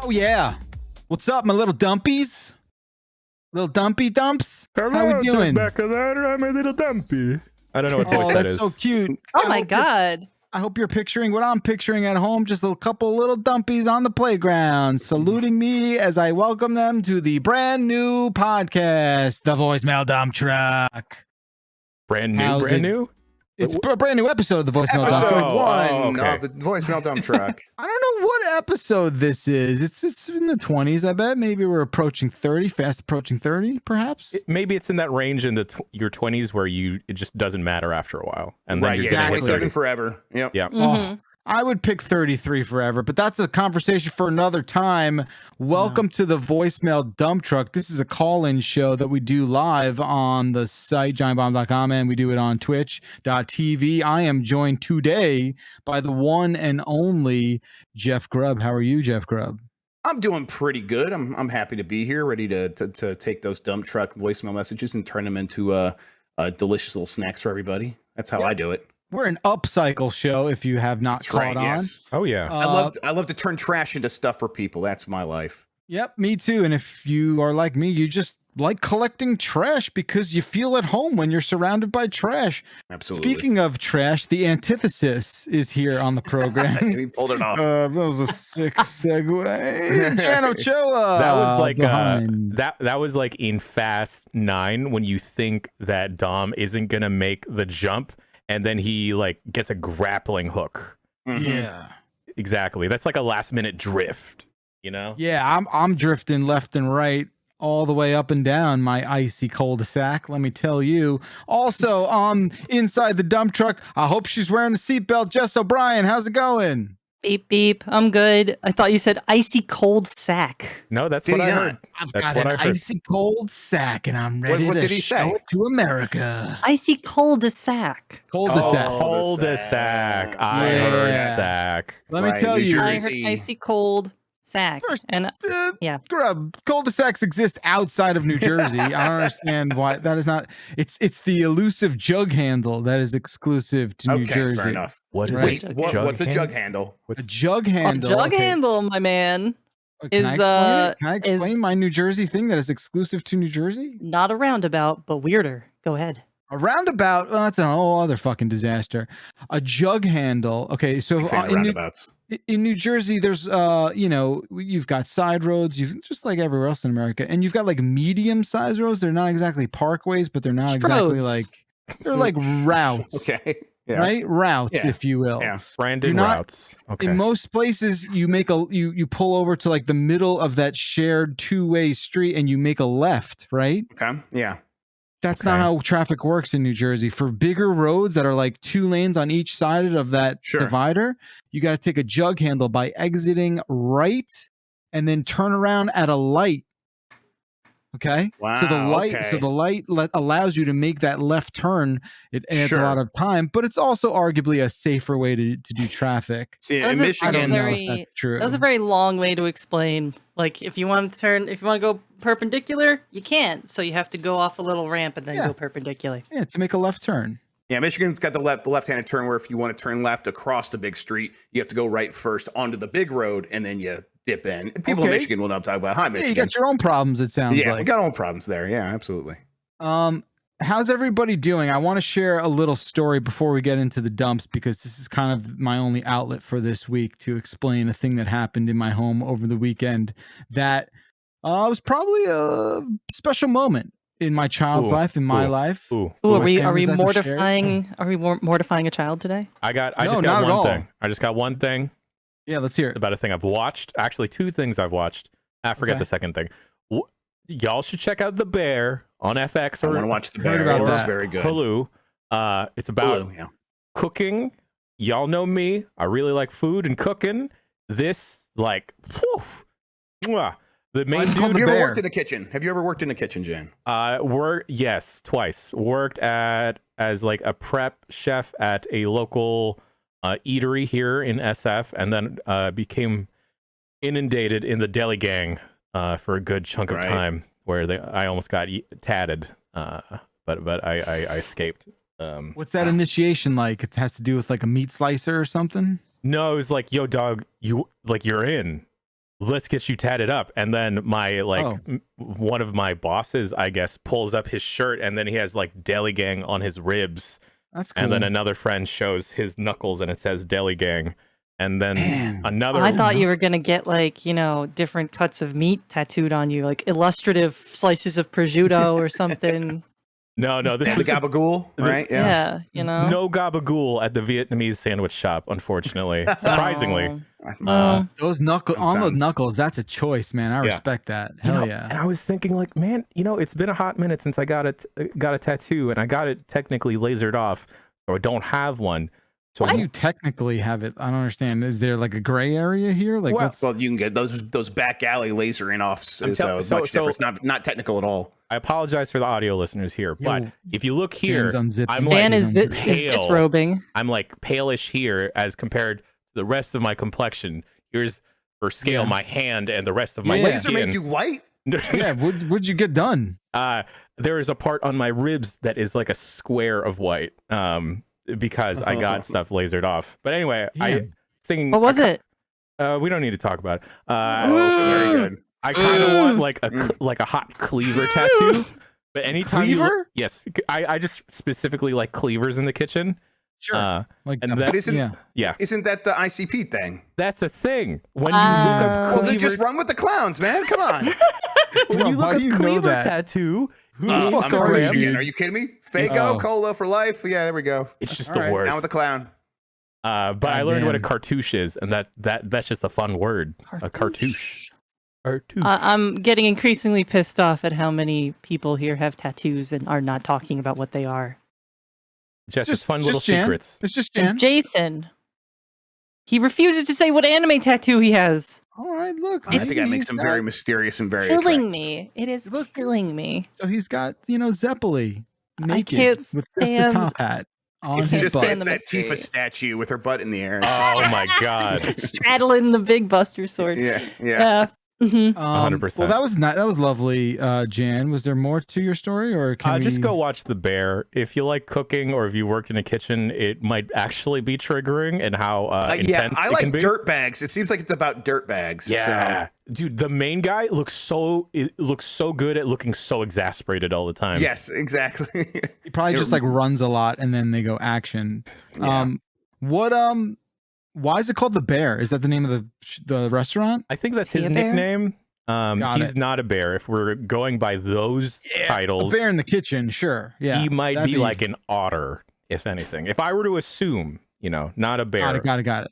Oh yeah. What's up, my little dumpies? Little dumpy dumps? Hello, How we doing? back of that, I'm a little dumpy. I don't know what voice Oh, that that's is. so cute. Oh my God. I hope you're picturing what I'm picturing at home. Just a couple little dumpies on the playground saluting me as I welcome them to the brand new podcast, The Voicemail Dump Truck. Brand How's it? new? It's a brand new episode of The Voicemail Dump Truck. Episode one okay. of the voicemail dump truck. I don't know what episode this is. It's in the 20s, I bet. Maybe we're approaching 30, fast approaching 30, perhaps. Maybe it's in that range in the your 20s where it just doesn't matter after a while. And then Right, you're yeah, gonna hit 27 30. forever. Yep. Yeah. Oh, I would pick 33 forever, but that's a conversation for another time. Welcome to the Voicemail Dump Truck. This is a call-in show that we do live on the site, giantbomb.com, and we do it on twitch.tv. I am joined today by the one and only Jeff Grubb. How are you, Jeff Grubb? I'm doing pretty good. I'm happy to be here, ready to take those dump truck voicemail messages and turn them into delicious little snacks for everybody. That's how I do it. We're an upcycle show, if you have not That's caught right. on. Yes. Oh, yeah. I love to turn trash into stuff for people. That's my life. Yep, me too. And if you are like me, you just like collecting trash because you feel at home when you're surrounded by trash. Absolutely. Speaking of trash, the antithesis is here on the program. He pulled it off. That was a sick segue. Jan Ochoa. That was like behind. that was like in Fast 9 when you think that Dom isn't gonna make the jump and then he like gets a grappling hook. Mhm. Yeah. Exactly. That's like a last minute drift, you know? Yeah, I'm drifting left and right all the way up and down my icy cul-de-sac, let me tell you. Also, inside the dump truck, I hope she's wearing a seatbelt. Jess O'Brien, how's it going? Beep, beep. I'm good. I thought you said icy cold sack. No, that's Did what I he not? heard. I've That's got what an I heard. icy cold sack, and I'm ready What to did he show say? it to America. Icy cul-de-sac. Cul-de-sac. Oh, Cul-de-sac. I Yeah. heard sack. Let me Right, tell New you, I heard Jersey. icy cold sack. First, And yeah. Grub, cul-de-sacs exist outside of New Jersey. I don't understand why that is not. It's the elusive jug handle that is exclusive to New Okay, Jersey. fair enough. What is Right. it? Wait, what's a jug handle? handle? A jug handle. Jug okay. handle, my man. Can I is, explain it? Can I is- explain my New Jersey thing that is exclusive to New Jersey? Not a roundabout, but weirder. Go ahead. A roundabout. Well, that's a whole other fucking disaster. A jug handle. Okay, so Big fan of roundabouts. in New Jersey, there's you've got side roads, you've just like everywhere else in America, and you've got like medium-sized roads. They're not exactly parkways, but they're not exactly Stroads. like they're like routes, Okay. Yeah. right? Routes, Yeah. if you will. Yeah. Brandon Do not- routes. Okay. In most places, you make you pull over to like the middle of that shared two-way street, and you make a left, right? Okay. Yeah. That's not Okay. how traffic works in New Jersey. For bigger roads that are like two lanes on each side of that Sure. divider, you got to take a jug handle by exiting right and then turn around at a light. Okay. So the Wow, light, okay. allows you to make that left turn. It adds a lot Sure. of time, but it's also arguably a safer way to do traffic. See, That in was a- I Michigan, don't know if Very- that's true. That was a very long way to explain. Like, if you want to go perpendicular, you can't. So you have to go off a little ramp and then Yeah. go perpendicular. Yeah, to make a left turn. yeah, Michigan's got the left-handed turn where if you want to turn left across the big street, you have to go right first onto the big road and then you dip in. And people in Okay. Michigan will know what I'm talking about. Hi, Yeah, Michigan. you got your own problems, it sounds Yeah, like. we got our own problems there. Yeah, absolutely. How's everybody doing? I want to share a little story before we get into the dumps because this is kind of my only outlet for this week to explain a thing that happened in my home over the weekend that was probably a special moment in my child's Ooh, life, in my ooh, life. Ooh. Ooh, My are we family's ever shared? mortifying? Are we mortifying a child today? I No, just not got at all. one thing. I just got one thing Yeah, let's hear it. about a thing I've watched. Actually, two things I've watched. I forget Okay. the second thing. Y'all should check out The Bear on FX I or want to watch the Heard bear. about It looks that. very good. Hulu. It's about Hulu, yeah. cooking. Y'all know me. I really like food and cooking. This, like, whew, mwah. The main it's called Have The you ever Bear. worked in a kitchen? Have you ever worked in a kitchen, Jan? Yes, twice. Worked as like a prep chef at a local eatery here in SF, and then became inundated in the deli gang for a good chunk of Right. time, where I almost got tatted, but I escaped. What's that initiation like? It has to do with like a meat slicer or something? No, it was like, yo, dog, you're in. let's get you tatted up. And then my one of my bosses, I guess, pulls up his shirt, and then he has like Deli Gang on his ribs. That's cool. And then another friend shows his knuckles, and it says Deli Gang. And then another. I thought you were gonna get like, you know, different cuts of meat tattooed on you, like illustrative slices of prosciutto or something. No, this the was gabagool, right? Yeah, you know. no gabagool at the Vietnamese sandwich shop, unfortunately. Surprisingly. Those knuckles on those sounds- knuckles, that's a choice, man. I respect that. Hell yeah. And I was thinking, like, man, you know, it's been a hot minute since I got a tattoo, and I got it technically lasered off, so I don't have one. So Why do you technically have it? I don't understand. Is there like a gray area here? Like, Well, you can get those back alley lasering offs. Is much different. It's not technical at all. I apologize for the audio listeners here, but if you look here, I'm Dan like is disrobing. I'm like palish here as compared to the rest of my complexion. Here's for scale my hand and the rest of my Laser skin. made you white? yeah, what'd you get done? There is a part on my ribs that is like a square of white. Because I got stuff lasered off. But anyway, I thinking. What was it? We don't need to talk about it. Very good. I kind of want like a hot cleaver tattoo. But anytime Cleaver? yes, I just specifically like cleavers in the kitchen. Sure. And that, that, Isn't that the ICP thing? that's the thing. When you look up Well, cleaver, then just run with the clowns, man. Come on. when you Why look do you up know cleaver that? tattoo, I'm fuck a are Christian. you? Are you kidding me? Fago, Cola for life. Yeah, there we go. it's just All the right. worst. Down with the clown. But I learned what a damn. cartouche is, and that's just a fun word. A cartouche. Cartouche. I'm getting increasingly pissed off at how many people here have tattoos and are not talking about what they are. Just fun it's little just Jan. secrets. It's just And Jan. Jason, he refuses to say what anime tattoo he has. All right, look. I think that makes him very mysterious and very Killing attractive. me. It is Look. killing me. So he's got, Zeppeli naked can't with just his stand- top hat on It's his just butt. that, stand it's them that to Tifa see. statue with her butt in the air. It's Oh my god. Straddling the big Buster sword. yeah. Yeah. Mhm. 100%. Well, that was that was lovely, Jan. Was there more to your story, or can Just we- go watch The Bear. If you like cooking or if you worked in a kitchen, it might actually be triggering and how intense I it like can be. dirt bags. It seems like it's about dirt bags. Yeah. Dude, the main guy looks so good at looking so exasperated all the time. Yes, exactly. He probably just like runs a lot, and then they go action. Yeah. Why is it called The Bear? Is that the name of the restaurant? I think that's Is he his a bear? nickname. Got He's it. not a bear. If we're going by those titles, A bear in the kitchen, sure. Yeah, he might that'd be like an otter, if anything. If I were to assume, not a bear. Got it.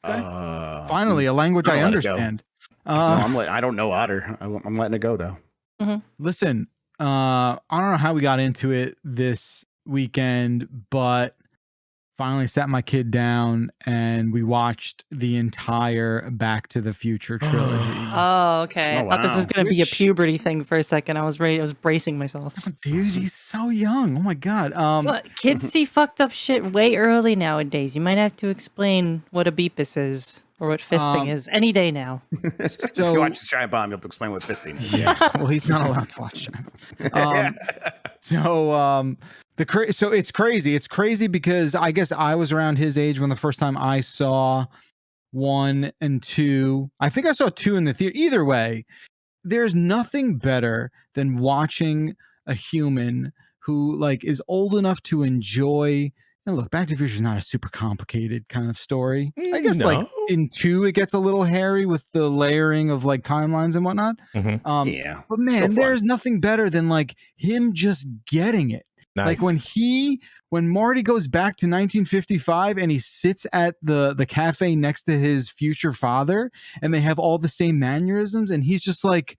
Uh, Finally, a language I'm I gonna let it go. understand. no, I don't know otter. I'm letting it go though. Listen, I don't know how we got into it this weekend, but finally sat my kid down and we watched the entire Back to the Future trilogy. Oh, okay. Oh, I thought this was wow. going to be a Which- puberty thing for a second. I was ready. I was bracing myself. Dude, he's so young. Oh my god. So, kids see fucked up shit way early nowadays. You might have to explain what a beepus is or what fisting is any day now. If you watch the Giant Bomb, you'll have to explain what fisting is. Yeah. Well, he's not allowed to watch China. So it's crazy. It's crazy because I guess I was around his age when the first time I saw 1 and 2. I think I saw 2 in the theater. Either way, there's nothing better than watching a human who like is old enough to enjoy. And look, Back to the Future is not a super complicated kind of story. I guess like No. in 2 it gets a little hairy with the layering of like timelines and whatnot. Mhm. Yeah. But Still man, fun. there's nothing better than like him just getting it. Nice. Like when Marty goes back to 1955 and he sits at the cafe next to his future father and they have all the same mannerisms and he's just like,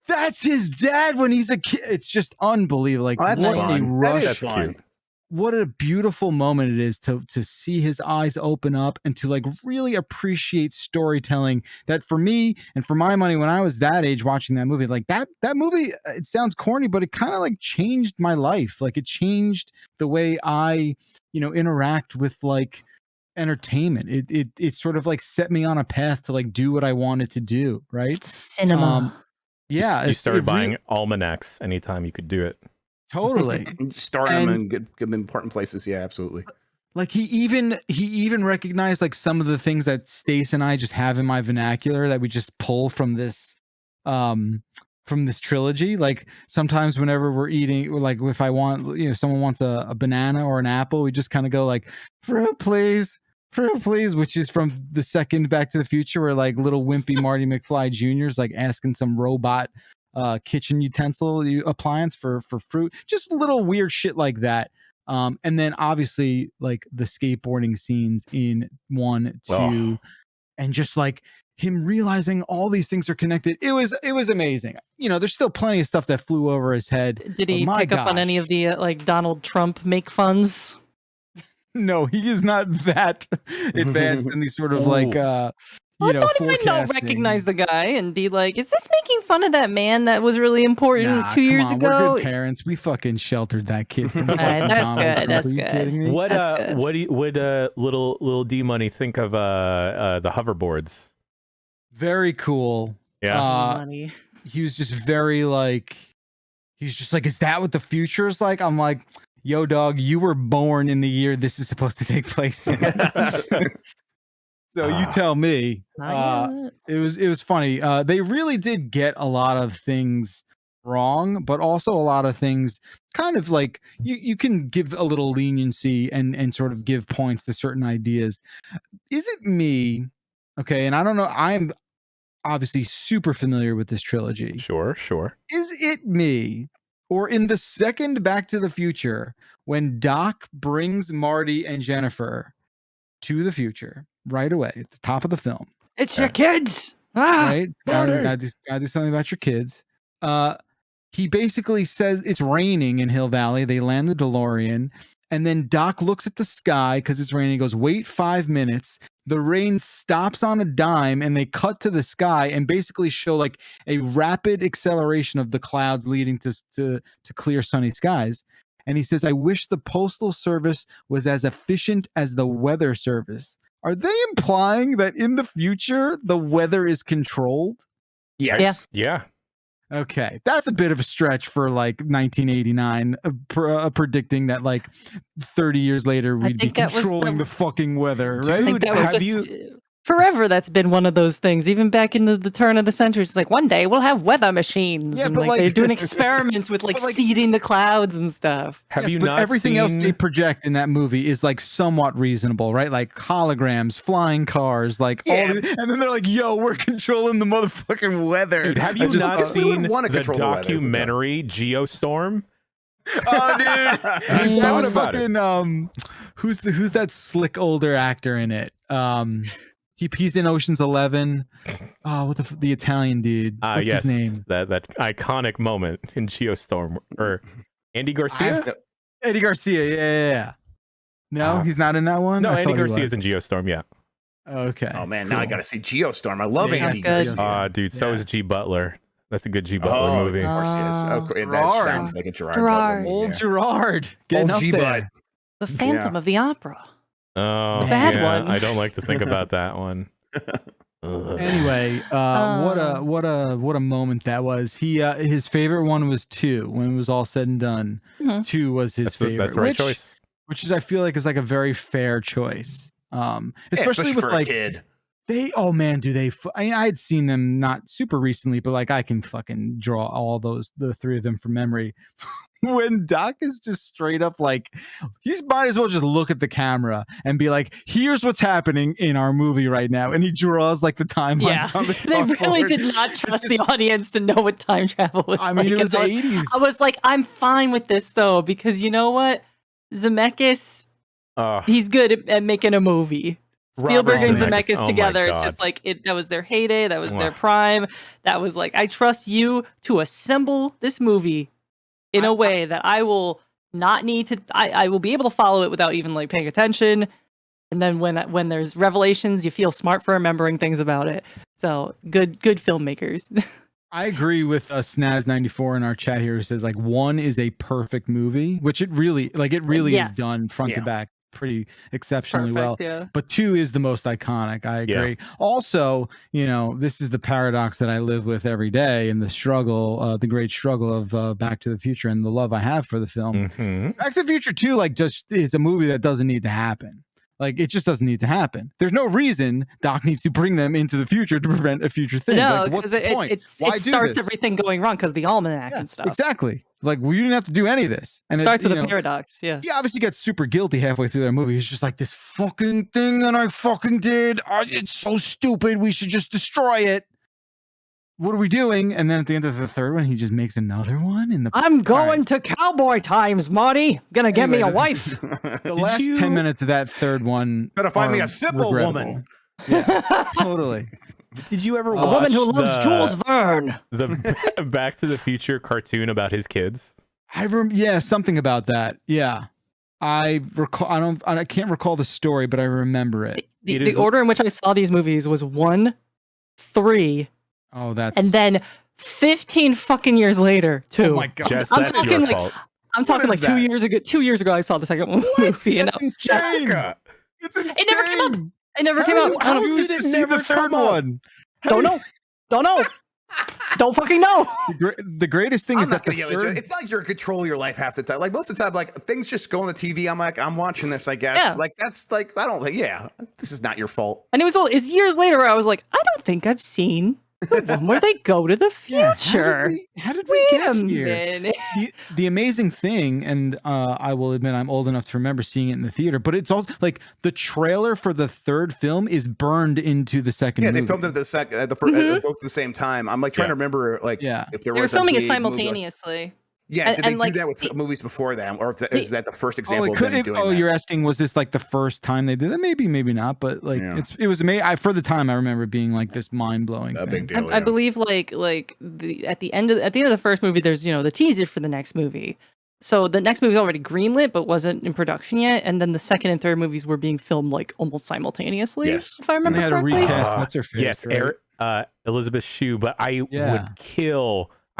that's his dad when he's a kid. It's just unbelievable. Like Oh, that's what fun. a That rush. is fun. What a beautiful moment it is to see his eyes open up and to like really appreciate storytelling that for me and for my money when I was that age watching that movie, like that movie, it sounds corny, but it kind of like changed my life. Like it changed the way I, interact with like entertainment. It sort of like set me on a path to like do what I wanted to do. Right. Cinema. Yeah. You started buying almanacs anytime you could do it. totally. Storing them in good important places. Yeah, absolutely. Like he even recognized like some of the things that Stace and I just have in my vernacular that we just pull from this trilogy. Like sometimes whenever we're eating, like if I want, someone wants a banana or an apple, we just kind of go like, fruit please, which is from the second Back to the Future, where like little wimpy Marty McFly Jr. is like asking some robot kitchen utensil appliance for fruit. Just little weird shit like that. And then obviously like the skateboarding scenes in 1, 2, and just like him realizing all these things are connected. It was amazing. There's still plenty of stuff that flew over his head. Did he pick up on any of the like Donald Trump make funs? No, he is not that advanced in these sort of like I thought he might not recognize the guy and be like, is this making fun of that man that was really important 2 years ago? We're good parents. We fucking sheltered that kid from that's good. That's good. What would little D Money think of the hoverboards? Very cool. Yeah. He was just very like, he's just like, is that what the future is like? I'm like, yo, dog, you were born in the year this is supposed to take place in. So you tell me. It was funny. They really did get a lot of things wrong, but also a lot of things kind of like you can give a little leniency and sort of give points to certain ideas. Is it me? Okay, and I don't know. I'm obviously super familiar with this trilogy. Sure. Is it me, or in the second Back to the Future, when Doc brings Marty and Jennifer to the future right away at the top of the film? It's your kids. Right? Gotta do something about your kids. He basically says it's raining in Hill Valley. They land the DeLorean, and then Doc looks at the sky because it's raining. He goes, wait 5 minutes. The rain stops on a dime, and they cut to the sky and basically show like a rapid acceleration of the clouds leading to clear sunny skies. And he says, I wish the Postal Service was as efficient as the Weather Service. Are they implying that in the future, the weather is controlled? Yes. Yeah. Okay. That's a bit of a stretch for like 1989, predicting that like 30 years later, we'd be controlling the fucking weather, right? I think that was forever, that's been one of those things. Even back in the turn of the century, it's like one day we'll have weather machines. Yeah, and but like they're doing experiments with like seeding the clouds and stuff. Have you not everything seen... else they project in that movie is like somewhat reasonable, right? Like holograms, flying cars, like all and then they're like, yo, we're controlling the motherfucking weather. Dude, have you not seen the documentary Geostorm? Oh, dude, What about fucking, who's that slick older actor in it? He's in Ocean's 11. Oh, what the Italian dude? What's his name? That iconic moment in Geostorm, or Andy Garcia. Eddie Garcia, yeah. No, he's not in that one. No, Andy Garcia's in Geostorm. Yeah. Okay. Oh man, now I got to see Geostorm. I love Andy Garcia. Dude, so is G Butler. That's a good G Butler movie. Of course, yes. That sounds like a Gerard. Old Gerard. Old G Bud. The Phantom of the Opera. Oh, bad one. I don't like to think about that one. Anyway, what a moment that was. His favorite one was 2. When it was all said and done, 2 was his favorite. That's the right choice. Which is, I feel like, is like a very fair choice. Especially with for like a kid. I had seen them not super recently, but like I can fucking draw all the 3 of them from memory. When Doc is just straight up like, he might as well just look at the camera and be like, here's what's happening in our movie right now. And he draws like the timeline. Yeah, they really did not trust the audience to know what time travel was. I mean, it was the 80s. I was like, I'm fine with this though, because you know what? Zemeckis, he's good at making a movie. Spielberg and Zemeckis together, it's just like that was their heyday, that was their prime. That was like, I trust you to assemble this movie in a way that I will not need to. I will be able to follow it without even like paying attention. And then when there's revelations, you feel smart for remembering things about it. So good filmmakers. I agree with Snaz94 in our chat here, who says like 1 is a perfect movie, which it really is done front to back pretty exceptionally well. Yeah. But 2 is the most iconic. I agree. Yeah. Also, this is the paradox that I live with every day, and the struggle, the great struggle of Back to the Future, and the love I have for the film. Back to the Future 2, like, just is a movie that doesn't need to happen. Like, it just doesn't need to happen. There's no reason Doc needs to bring them into the future to prevent a future thing. No, like, what's the point? It starts everything going wrong because the almanac and stuff. Exactly. Like, well, you didn't have to do any of this. And it starts with a paradox. Yeah. He obviously gets super guilty halfway through that movie. He's just like, this fucking thing that I fucking did. It's so stupid. We should just destroy it. What are we doing? And then at the end of the third one, he just makes another one. I'm going to cowboy times, Marty. Gonna get me a wife. The last 10 minutes of that third one. Gotta find me a simple woman. Yeah, totally. Did you ever watch a woman who loves Jules Verne? The Back to the Future cartoon about his kids? Yeah, something about that. Yeah. I recall. I can't recall the story, but I remember it. The order in which I saw these movies was 1, 3. Oh, that's... And then 15 fucking years later, 2. Oh my God. Jess, that's your fault. I'm talking like 2 years ago. 2 years ago, I saw the second movie. And Jessica. It's insane. It never came out. It never came out. How did it never come out? Don't know. Don't fucking know. The greatest thing is that it's not like you're in control of your life half the time. Like most of the time, like things just go on the TV. I'm like, I'm watching this, I guess. Yeah. Like that's like this is not your fault. And it's years later where I was like, I don't think I've seen the one where they go to the future. Yeah, how did we get here? The amazing thing, and I will admit I'm old enough to remember seeing it in the theater, but it's all like the trailer for the third film is burned into the second movie. They filmed it both at the same time. I'm like trying to remember if there was they were filming it simultaneously. Yeah, did they do that with movies before them, or is that the first example of them doing that? You're asking, was this like the first time they did that? Maybe not, but like it was amazing. For the time, I remember it being like this mind blowing. A big deal. I believe at the end of the first movie, there's the teaser for the next movie. So the next movie was already greenlit, but wasn't in production yet. And then the second and third movies were being filmed like almost simultaneously. Yes, if I remember correctly. They had to recast what's her face. Yes, right? Elizabeth Shue. But I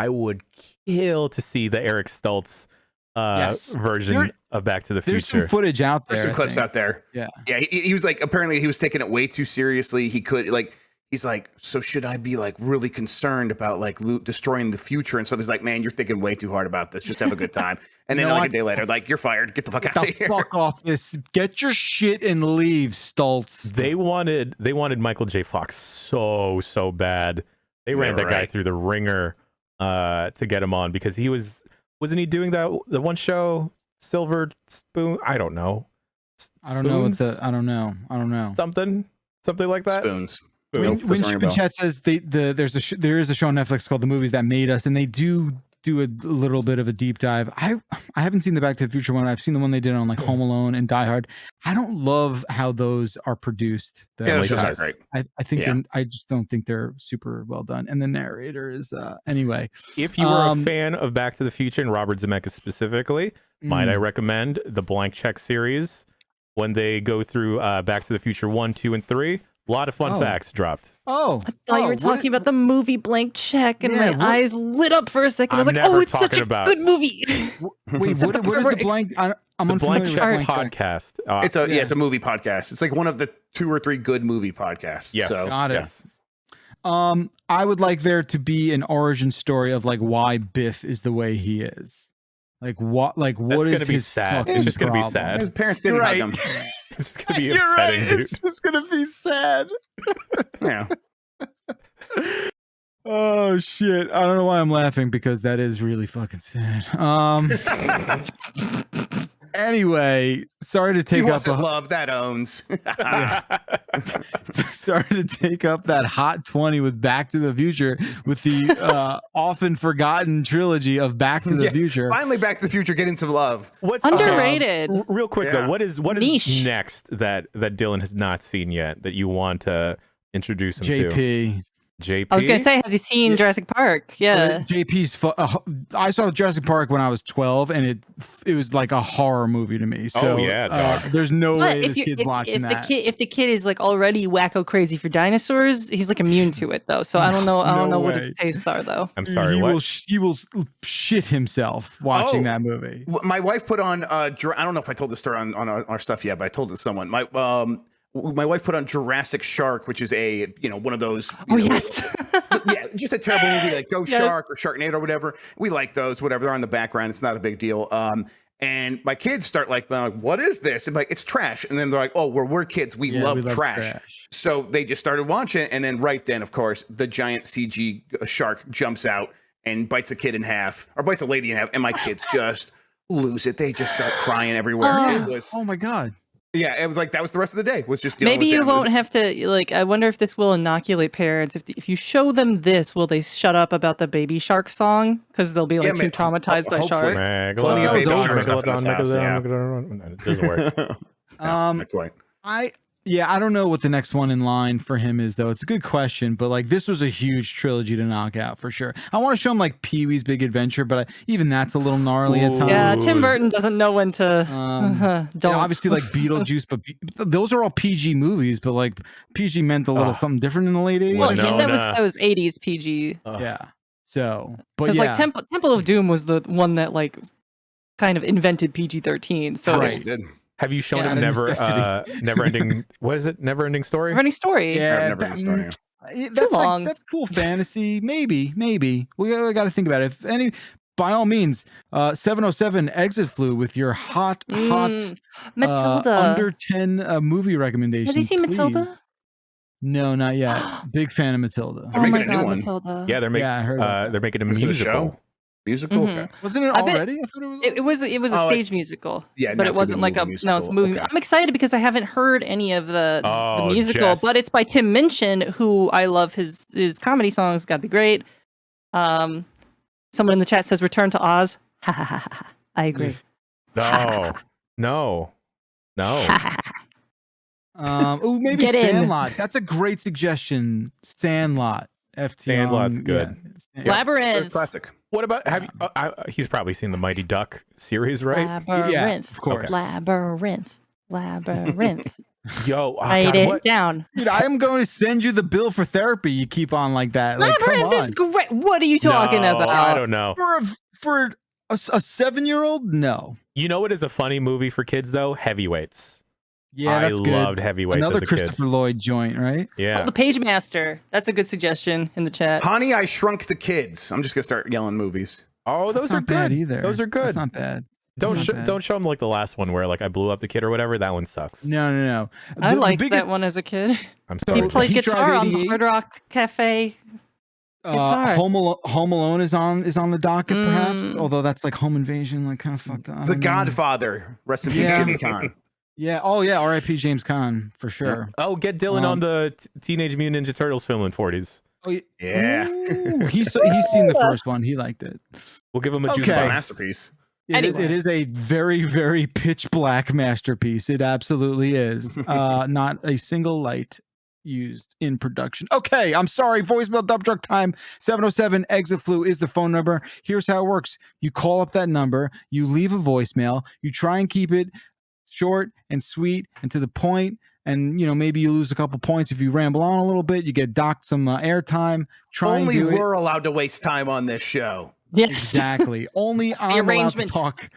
would kill to see the Eric Stoltz version of Back to the Future. There's some footage out there. There's some clips out there. Yeah. He was like, apparently he was taking it way too seriously. He's like, so should I be like really concerned about like destroying the future? And so he's like, man, you're thinking way too hard about this. Just have a good time. And then like a day later, like, you're fired. Get the fuck out of here. Fuck off this. Get your shit and leave, Stoltz. They wanted Michael J. Fox so bad. They ran that guy through the ringer to get him on because wasn't he doing the one show Silver Spoon? I don't know. I don't know. Something like that. Spoons. When Chip and Chat says there is a show on Netflix called The Movies That Made Us, and they do a little bit of a deep dive. I haven't seen the Back to the Future one. I've seen the one they did on like Home Alone and Die Hard. I don't love how those are produced. Those shows are great. I think I just don't think they're super well done. And the narrator is anyway. If you were a fan of Back to the Future and Robert Zemeckis specifically, might I recommend the Blank Check series when they go through Back to the Future 1, 2, and 3. A lot of fun facts dropped. I thought you were talking about the movie Blank Check, and my eyes lit up for a second. I was like, "Oh, it's such a good movie." Wait, what is the Blank? I'm the Blank Check podcast. It's a movie podcast. It's like one of the 2 or 3 good movie podcasts. Yes, so, got it. Yeah. I would like there to be an origin story of like why Biff is the way he is. Like what is gonna be sad. It's just gonna be sad. His parents didn't hug him. It's just gonna be upsetting, dude. It's just gonna be sad. Yeah. Oh shit! I don't know why I'm laughing because that is really fucking sad. Anyway, sorry to take up love that owns. Sorry to take up that hot 20 with Back to the Future with the often forgotten trilogy of Back to the Future. Finally, Back to the Future getting some love. What's underrated? Real quick though, what is next that Dylan has not seen yet that you want to introduce him to? JP. I was gonna say, has he seen Jurassic Park? Yeah. JP's. I saw Jurassic Park when I was 12, and it was like a horror movie to me. So, yeah, dog. there's no But way this kid's watching that. If the kid is like already wacko crazy for dinosaurs, he's like immune to it though. So I don't know. I don't know what his tastes are though. I'm sorry. He will shit himself watching that movie. My wife put on. I don't know if I told this story on our stuff yet, but I told it to someone. My wife put on Jurassic Shark, which is one of those. Yes. Yeah, just a terrible movie like Ghost Shark or Sharknado or whatever. We like those, whatever. They're on the background. It's not a big deal. And my kids start like, what is this? I'm like, it's trash. And then they're like, oh, we're kids. We love trash. So they just started watching. And then right then, of course, the giant CG shark jumps out and bites a kid in half or bites a lady in half. And my kids just lose it. They just start crying everywhere. It was, oh my God. Yeah, it was like that was the rest of the day. Was just dealing maybe with you won't have to like. I wonder if this will inoculate parents. If you show them this, will they shut up about the Baby Shark song because they'll be like too traumatized by sharks? It doesn't work. Not quite. I don't know what the next one in line for him is though. It's a good question, but like this was a huge trilogy to knock out for sure. I want to show him like Pee-wee's Big Adventure, but even that's a little gnarly at times. Yeah, Tim Burton doesn't know when to. Don't. Obviously, like Beetlejuice, but those are all PG movies. But like PG meant a little something different in the late 80s. Well, that was 80s PG. Yeah. So, but because like Temple of Doom was the one that like kind of invented PG-13. So. Right. Have you shown him never ending? What is it? Never ending story. Never ending story. Yeah, never ending story. That's long. That's cool fantasy. Maybe we got to think about it. If any, by all means, 707 exit flew with your hot Matilda under 10 movie recommendation. Has he seen Matilda? No, not yet. Big fan of Matilda. They're making a new one. Matilda. Yeah, they're making a musical. Musical? Okay. Wasn't it already? I thought it was. It was a stage musical. Yeah, but it wasn't like a musical. No, it's a movie. Okay. I'm excited because I haven't heard any of the musical, but it's by Tim Minchin, who I love his comedy songs. Gotta be great. Someone in the chat says "Return to Oz." Ha ha ha ha. I agree. No. Maybe Get Sandlot. That's a great suggestion. Sandlot. FT. Sandlot's good. Yeah. Labyrinth. Classic. What about he's probably seen the Mighty Duck series, right? Labyrinth. Yeah, of course. Okay. Labyrinth. Yo, write it down. Dude, I am going to send you the bill for therapy. You keep on like that. Labyrinth is great. What are you talking about? I don't know. For a 7-year-old, no. You know what is a funny movie for kids though? Heavyweights. Yeah, that's good. I loved Heavyweights. Another as a Christopher kid. Lloyd joint, right? Yeah. The Page Master. That's a good suggestion in the chat. Honey, I Shrunk the Kids. I'm just gonna start yelling movies. Oh, those are good either. Those are good. That's not bad. Don't show them like the last one where like I blew up the kid or whatever. That one sucks. No. I liked that one as a kid. I'm sorry. He played guitar on the Hard Rock Cafe. Home Alone is on the docket, perhaps. Although that's like Home Invasion, like kind of fucked up. The Godfather. Rest in peace, Jimmy Caan. Yeah. Oh yeah. R.I.P. James Caan for sure. Oh, get Dylan on the Teenage Mutant Ninja Turtles film in 40s. Oh yeah. Ooh, he's seen the first one. He liked it. We'll give him a juice It's a box. masterpiece. It is a very, very pitch black masterpiece. It absolutely is. Not a single light used in production. Okay, I'm sorry. Voicemail dump truck time. 707 exit flu is the phone number. Here's how it works. You call up that number. You leave a voicemail. You try and keep it short and sweet and to the point. And, maybe you lose a couple points if you ramble on a little bit. You get docked some airtime. Only we're allowed to waste time on this show. Yes. Exactly. Only I'm allowed to talk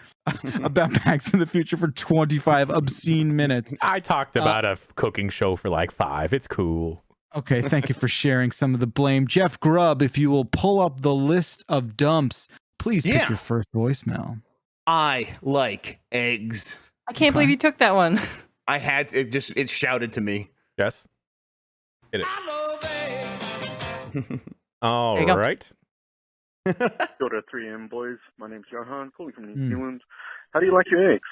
about Back to the Future for 25 obscene minutes. I talked about a cooking show for like 5. It's cool. Okay, thank you for sharing some of the blame. Jeff Grubb, if you will pull up the list of dumps, please pick your first voicemail. I like eggs. I can't believe you took that one. I had it shouted to me. Yes. Hit it. All right. Go to 3M boys. My name's Johan, calling from New Zealand. How do you like your eggs?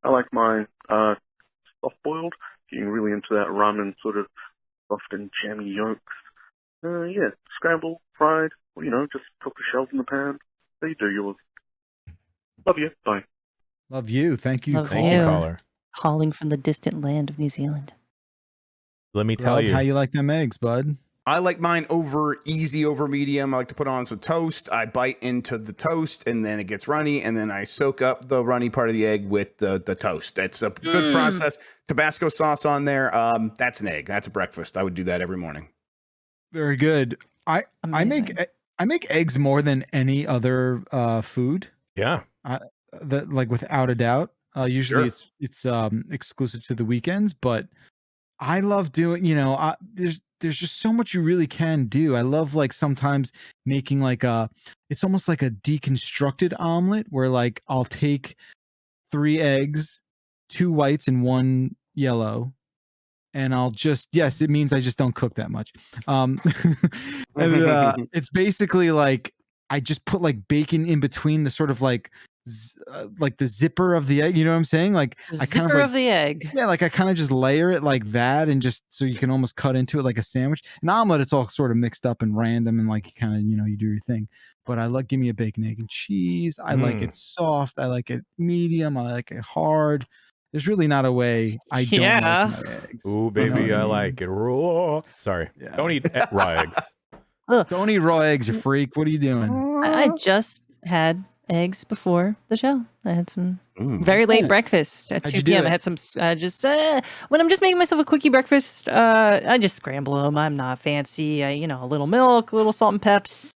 I like mine soft boiled, getting really into that ramen sort of soft and jammy yolks. Scrambled, fried, just cook the shells in the pan. How you do yours? Love you. Bye. Love you. Thank you, caller. Calling from the distant land of New Zealand. Let me tell you how you like them eggs, bud. I like mine over medium. I like to put on some toast. I bite into the toast and then it gets runny, and then I soak up the runny part of the egg with the toast. That's a good process. Tabasco sauce on there. That's an egg. That's a breakfast. I would do that every morning. Very good. I make eggs more than any other food. Yeah. Like without a doubt. Usually it's exclusive to the weekends, but I love doing, there's just so much you really can do. I love like sometimes making like it's almost like a deconstructed omelet where like I'll take 3 eggs, 2 whites and 1 yellow, and I'll just, yes, it means I just don't cook that much. And it's basically like I just put like bacon in between the sort of like the zipper of the egg, you know what I'm saying? Like I kind of like, of the egg. yeah, like I kind of just layer it like that, and just so you can almost cut into it like a sandwich. An omelet, it's all sort of mixed up and random, and like kind of, you do your thing. But I like, give me a bacon, egg, and cheese. I like it soft. I like it medium. I like it hard. There's really not a way I don't like my eggs. Ooh, baby, I like it raw. Sorry, don't eat raw eggs. Don't eat raw eggs, you freak. What are you doing? I just had eggs before the show. I had some very late breakfast at 2 p.m. I had some when I'm just making myself a quickie breakfast, I just scramble them. I'm not fancy. A little milk, a little salt and peps.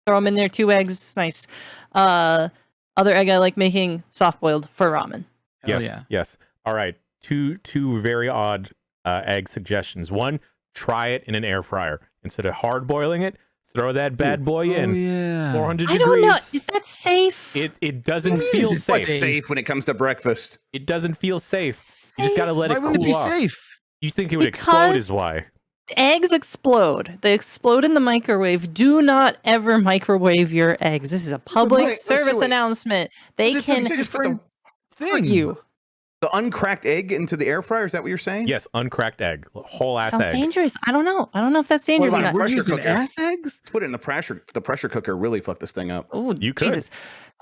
Throw them in there, 2 eggs. Nice. Other egg I like making, soft boiled for ramen. Yes. All right. Two very odd egg suggestions. One, try it in an air fryer instead of hard boiling it. Throw that bad boy in. 400 degrees. I don't know. Is that safe? It doesn't feel safe. It's safe when it comes to breakfast. It doesn't feel safe. You just got to let it cool off. Why would it be safe? You think it would explode is why. Eggs explode. They explode in the microwave. Do not ever microwave your eggs. This is a public service announcement. They can hurt you. The uncracked egg into the air fryer? Is that what you're saying? Yes, uncracked egg. Whole ass Sounds egg. dangerous. I don't know. If that's dangerous or not. We're using ass eggs? Let's put it in the pressure cooker. Really fuck this thing up. Oh, you could. Jesus.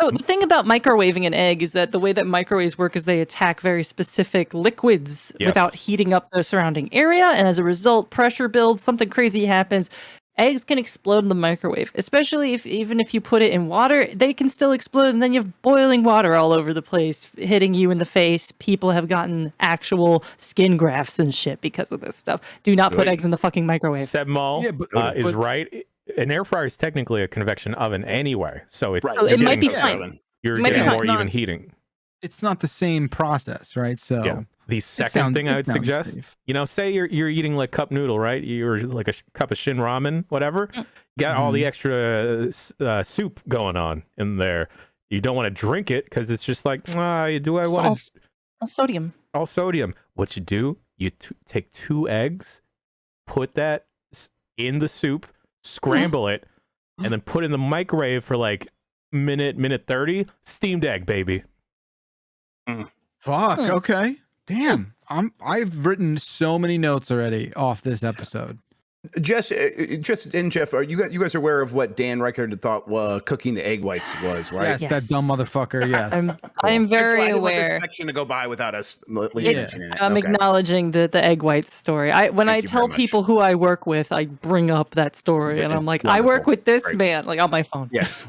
So the thing about microwaving an egg is that the way that microwaves work is they attack very specific liquids without heating up the surrounding area. And as a result, pressure builds, something crazy happens. Eggs can explode in the microwave, especially even if you put it in water, they can still explode, and then you have boiling water all over the place, hitting you in the face. People have gotten actual skin grafts and shit because of this stuff. Do not put eggs in the fucking microwave. Seb Mall is right. An air fryer is technically a convection oven anyway, so it's so it might be fine. You're getting more even heating. It's not the same process, right? So the second thing I would suggest, say you're eating like cup noodle, right? You're like a cup of shin ramen, whatever. You got all the extra soup going on in there. You don't want to drink it because it's just like, do I want to? All sodium. All sodium. What you do, you take 2 eggs, put that in the soup, scramble it, and then put it in the microwave for like minute 30. Steamed egg, baby. Fuck. Okay. Damn. I've written so many notes already off this episode. Jess and Jeff, are you guys are aware of what Dan Reichert thought cooking the egg whites was, right? Yes, that dumb motherfucker. Yes. I'm very aware. aware. This section to go by without us at least mentioning it. I'm acknowledging the egg whites story. When I tell people who I work with, I bring up that story, and I'm like, wonderful. I work with this man, like on my phone. Yes.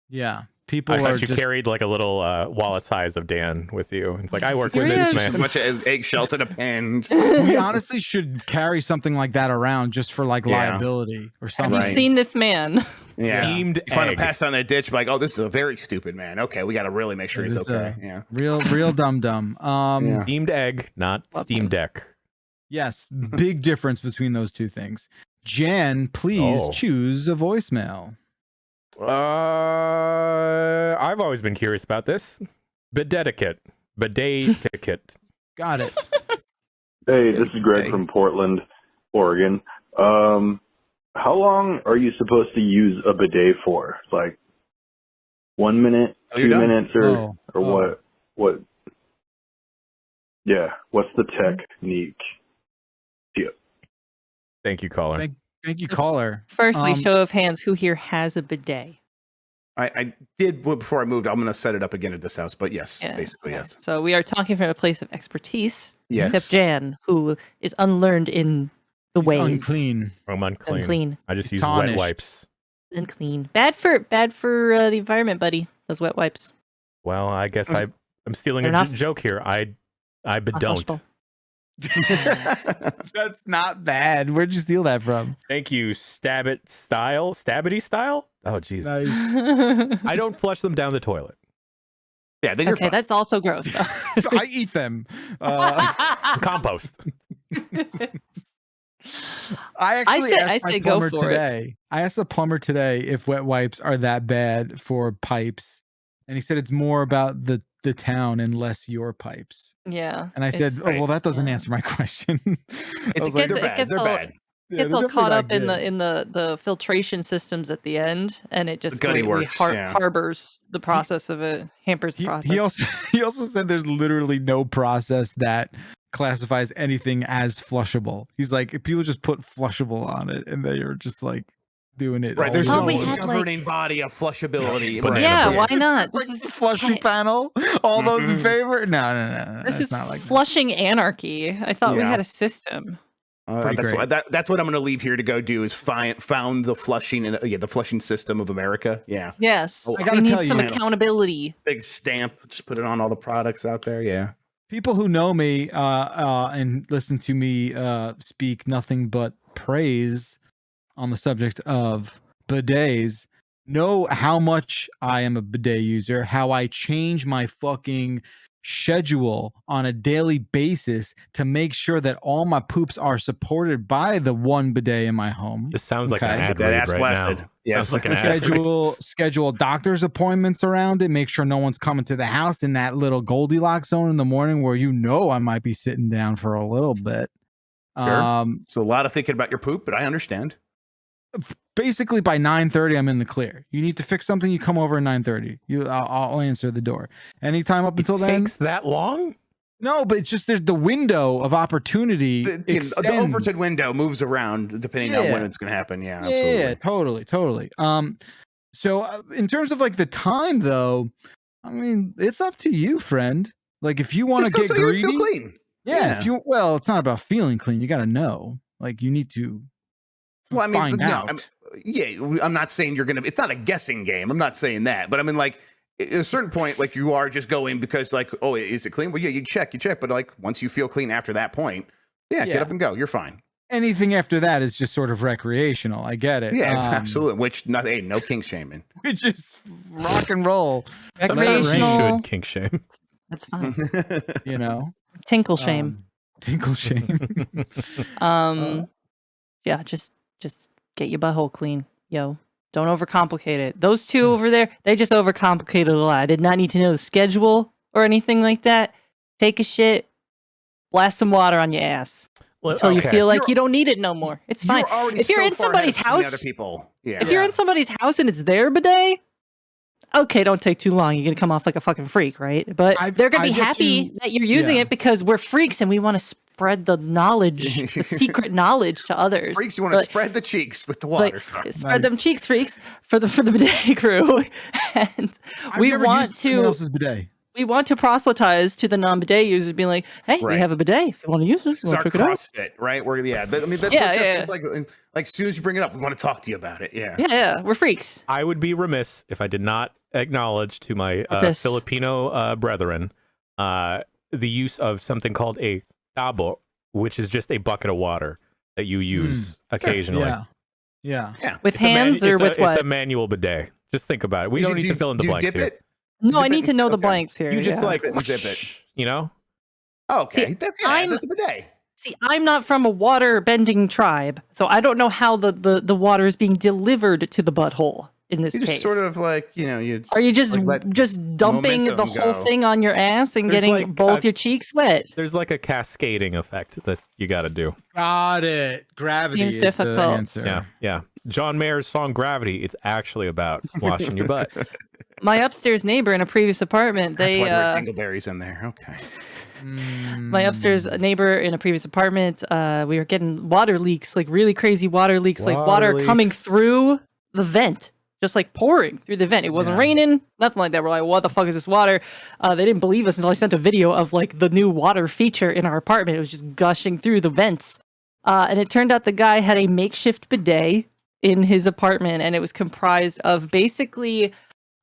Yeah. People I thought you carried like a little wallet size of Dan with you. It's like, I work with this man. A bunch of eggshells in a pen. We honestly should carry something like that around just for like liability or something. Have you seen this man? Yeah. Steamed egg. Find him passed down that ditch, like, oh, this is a very stupid man. Okay, we got to really make sure he's okay. Yeah. Real dumb. Steamed egg, not Steam Deck. Yes, big difference between those two things. Jan, please choose a voicemail. I've always been curious about this. Bidet ticket. Got it. Hey, this is Greg from Portland, Oregon. How long are you supposed to use a bidet for? Like 1 minute, 2 minutes, or what? What? Yeah. What's the technique? Thank you, caller. Thank you, caller. Firstly, show of hands, who here has a bidet? I did before I moved. I'm going to set it up again at this house, but yes, basically, yes. So we are talking from a place of expertise. Yes. Except Jan, who is unlearned in the He's ways. unclean. I'm unclean. Unclean. I just use Tarnished. wet wipes. Unclean. Bad for the environment, buddy. Those wet wipes. Well, I guess I'm stealing They're a not- joke here. I Not don't. flushable. That's not bad. Where'd you steal that from? Thank you, Stabbity style. Oh, jeez. Nice. I don't flush them down the toilet. Yeah, then you're Okay, fine. that's also gross though. I eat them. Compost. I actually asked I my say go plumber for it. today. I asked the plumber today if wet wipes are that bad for pipes, and he said it's more about the town and less your pipes. Yeah. And I said, it's- "Oh well, that doesn't yeah. answer my question." It's was like, they're it bad. gets They're all- bad. Yeah, Gets they're all definitely caught not up in good. the filtration systems at the end, and it just gutty really works, yeah. harbors the process of it, hampers the process. He also said there's literally no process that classifies anything as flushable. He's like, if people just put flushable on it and they are just like doing it. Right, all there's the Oh, no we way. had, governing body of flushability. Banana yeah, bread. why not? It's like This is flushing hi- panel. All those in favor? No. This it's is not like that. flushing anarchy. I thought we Yeah. had a system. Pretty That's great. that's what I'm going to leave here to go do is found the flushing and the flushing system of America. Yeah, Yes, Oh, I we gotta need tell some you- accountability. big stamp. Just put it on all the products out there. Yeah. People who know me and listen to me speak nothing but praise on the subject of bidets know how much I am a bidet user, how I change my fucking schedule on a daily basis to make sure that all my poops are supported by the one bidet in my home. This sounds like an Okay. ad That read ass right blasted. now. Yes. Sounds like an ad read. schedule doctor's appointments around it, make sure no one's coming to the house in that little Goldilocks zone in the morning where I might be sitting down for a little bit. Sure. So a lot of thinking about your poop, but I understand. Basically by 9:30 I'm in the clear. You need to fix something, you come over at 9:30. I'll answer the door. Anytime up It until then. takes that long? No, but it's just there's the window of opportunity. The extends. Overton window moves around depending on when it's going to happen. Yeah, absolutely. Yeah, totally. So in terms of like the time though, I mean, it's up to you, friend. Like if you want to Just go get till greedy, you feel clean. yeah. It's not about feeling clean. You got to know. Like you need to Well, I mean, find out. I'm not saying you're gonna. It's not a guessing game. I'm not saying that, but I mean, like at a certain point, like you are just going because, like, oh, is it clean? Well, yeah, you check, but like once you feel clean after that point, get Yeah. up and go. You're fine. Anything after that is just sort of recreational. I get it. Yeah, absolutely. Which no kink shaming. Which is rock and roll. Sometimes you Recreational. should kink shame. That's fine. You know, Tinkle shame. Tinkle shame. Yeah, just get your butthole clean, yo. Don't overcomplicate it. Those two over there, they just overcomplicated a lot. I did not need to know the schedule or anything like that. Take a shit, blast some water on your ass until you feel like you don't need it no more. It's fine. If you're in somebody's house, other people. Yeah. if you're in somebody's house and it's their bidet, okay, don't take too long. You're gonna come off like a fucking freak, right? But they're gonna be happy that you're using it because we're freaks and we want to spread the knowledge, the secret knowledge to others. Freaks, you want to spread the cheeks with the water. Spread them cheeks, freaks, for the bidet crew, and we want someone else's bidet. We want to proselytize to the non-bidet users, being like, "Hey, we have a bidet. If you want to use this, Start check it out." CrossFit, right? Where I mean, that's it's like as soon as you bring it up, we want to talk to you about it. Yeah, yeah, we're freaks. I would be remiss if I did not acknowledge to my Filipino brethren the use of something called a tabo, which is just a bucket of water that you use occasionally. Yeah. With hands or with what? It's a manual bidet. Just think about it. We don't need to fill in the blanks here. No, I need to know the blanks here. You just like zip it. You know? Okay, that's a bidet. See, I'm not from a water bending tribe, so I don't know how the water is being delivered to the butthole in this You case. just sort of like, are you just dumping the whole thing on your ass and getting both your cheeks wet? There's like a cascading effect that you got to do. Got it. Gravity Seems is difficult. the answer. Yeah. John Mayer's song Gravity, it's actually about washing your butt. My upstairs neighbor in a previous apartment, That's why there are dingleberries in there. Okay. My upstairs neighbor in a previous apartment, we were getting water leaks, like really crazy water leaks, like water coming through the vent, just like pouring through the vent. It wasn't raining, nothing like that. We're like, what the fuck is this water? They didn't believe us until I sent a video of like the new water feature in our apartment. It was just gushing through the vents. And it turned out the guy had a makeshift bidet in his apartment, and it was comprised of basically,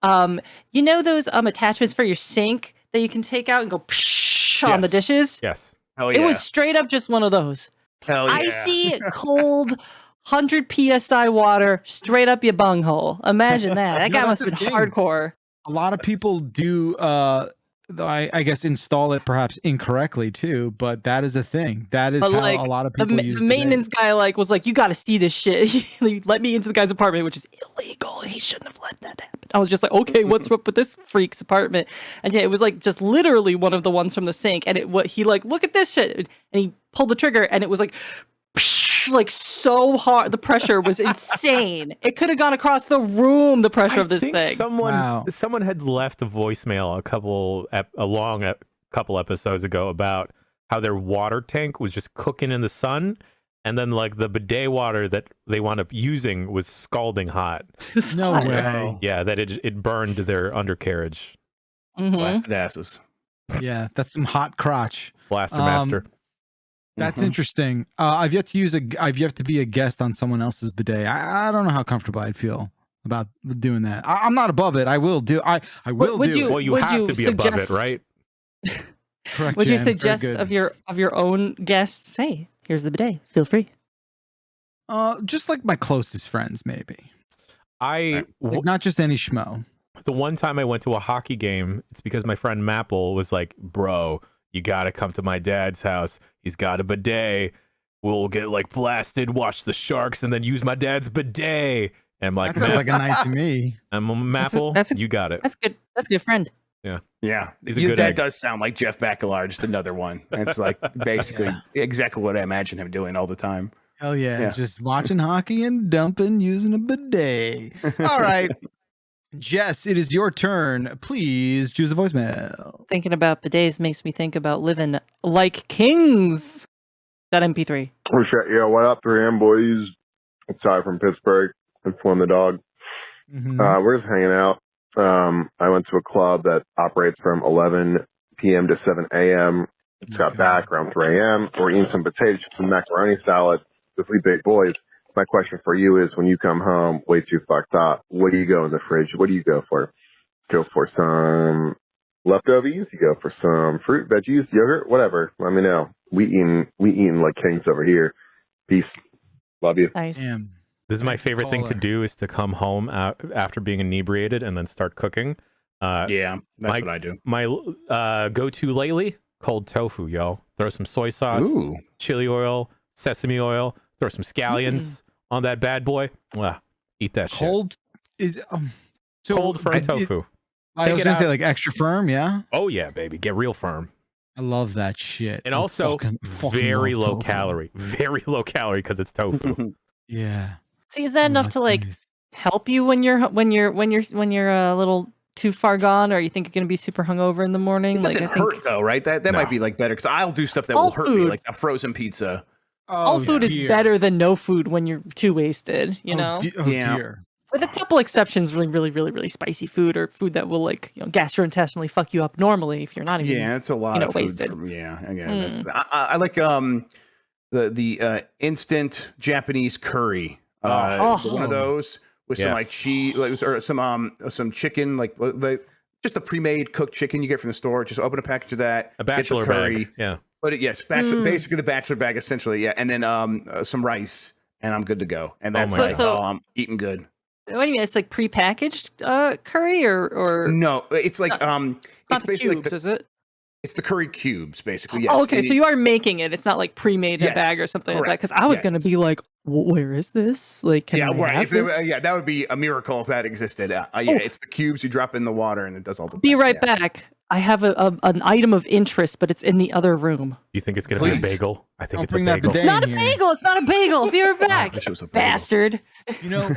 you know those attachments for your sink that you can take out and go psh on the dishes? Yes. Hell yeah. It was straight up just one of those. Hell yeah. Icy, cold, 100 psi water straight up your bunghole. Imagine that. That guy must have been hardcore. A lot of people do I guess install it perhaps incorrectly too, but that is a thing. That is how a lot of people use the maintenance guy was like, you got to see this shit. He let me into the guy's apartment, which is illegal. He shouldn't have let that happen. I was just like, okay, what's up with this freak's apartment? And yeah, it was like just literally one of the ones from the sink. And he like, look at this shit. And he pulled the trigger and it was like, like so hard. The pressure was insane. It could have gone across the room, the pressure of this thing. Someone had left a voicemail a couple episodes ago about how their water tank was just cooking in the sun, and then like the bidet water that they wound up using was scalding hot. No way. Yeah, that it burned their undercarriage. Blasted asses. Yeah, that's some hot crotch. Blaster master. That's interesting. I've yet to be a guest on someone else's bidet. I don't know how comfortable I'd feel about doing that. I'm not above it. I will do. I will do. Well, you have to be above it, right? Correct. Would you Jan. suggest of your own guests? Hey, here's the bidet. Feel free. Just like my closest friends, maybe. Not just any schmo. The one time I went to a hockey game, it's because my friend Maple was like, "Bro, you gotta come to my dad's house. He's got a bidet. We'll get like blasted, watch the Sharks, and then use my dad's bidet." And I'm like, that sounds like a night to me. I'm a Maple. You got it. That's good. That's a good friend. Yeah. Yeah. He's a good that egg. does sound like Jeff Bacalard, just another one. It's like basically exactly what I imagine him doing all the time. Hell yeah. Just watching hockey and dumping using a bidet. All right. Jess, it is your turn. Please choose a voicemail. Thinking about bidets makes me think about living like kings. That MP3. Oh shit! Yeah, what up, 3M boys? It's Ty from Pittsburgh. I'm Flynn the dog. We're just hanging out. I went to a club that operates from 11 p.m. to 7 a.m. Just got back around 3 a.m. We're eating some potato chips and macaroni salad. The three big boys. My question for you is, when you come home way too fucked up, what do you go in the fridge? What do you go for? Go for some leftovers? You go for some fruit, veggies, yogurt, whatever. Let me know. We eating like kings over here. Peace. Love you. Nice. Damn. This is my favorite thing to do, is to come home after being inebriated and then start cooking. Yeah, that's what I do. My go-to lately, cold tofu, yo. Throw some soy sauce, chili oil, sesame oil, throw some scallions on that bad boy. Wow. Eat that cold shit. Is so cold firm tofu. I was gonna say like extra firm, yeah. Oh yeah, baby, get real firm. I love that shit. And also very low calorie, because it's tofu. Yeah. See, is that enough to like help you when you're a little too far gone, or you think you're gonna be super hungover in the morning? It doesn't hurt though, right? That might be like better, because I'll do stuff that will hurt me, like a frozen pizza. All food is better than no food when you're too wasted, you know? Dear. With a couple exceptions, really spicy food, or food that will like, gastrointestinally fuck you up normally if you're not even it's a lot of food wasted. That's I like the instant Japanese curry. One of those with some like cheese, or some chicken, like just a pre-made cooked chicken you get from the store. Just open a package of that. A bachelor curry. bag. Yeah. But basically the bachelor bag, essentially, yeah. And then some rice, and I'm good to go. And that's I'm eating good. What do you mean? It's like pre-packaged curry, or no? It's like it's basically cubes, is it? It's the curry cubes, basically. Yes. Oh, okay. So you are making it. It's not like pre-made in a bag or something like that. Because I was gonna be like, where is this? Like, can I have this? That would be a miracle if that existed. It's the cubes you drop in the water, and it does all the. Be right back. I have an item of interest, but it's in the other room. You think it's going to be a bagel? I think it's a bagel. It's not a bagel. It's not a bagel. Be right back. Bastard. You know,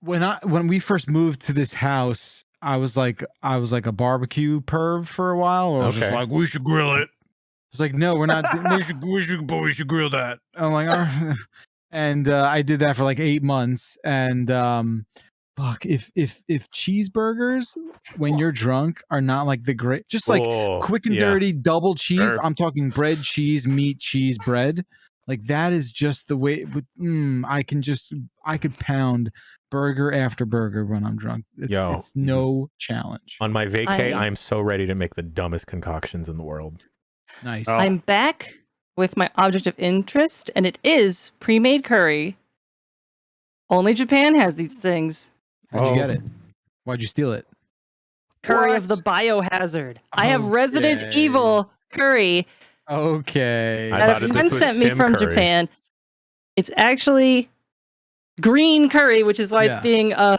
when we first moved to this house, I was like a barbecue perv for a while, or I was just like, we should grill it. It's like, no, we're not. we should grill that. I'm like, all right. And I did that for like 8 months, and fuck, if cheeseburgers when you're drunk are not like the great, just like quick and dirty double cheese. I'm talking bread, cheese, meat, cheese, bread. Like that is just the way. I could pound burger after burger when I'm drunk. It's no challenge. On my vacay, I'm so ready to make the dumbest concoctions in the world. Nice. Oh. I'm back with my object of interest, and it is pre-made curry. Only Japan has these things. How'd you get it? Why'd you steal it? Curry of the biohazard. I have Resident Evil curry. Okay. That a friend sent me from Japan. It's actually green curry, which is why it's being chroma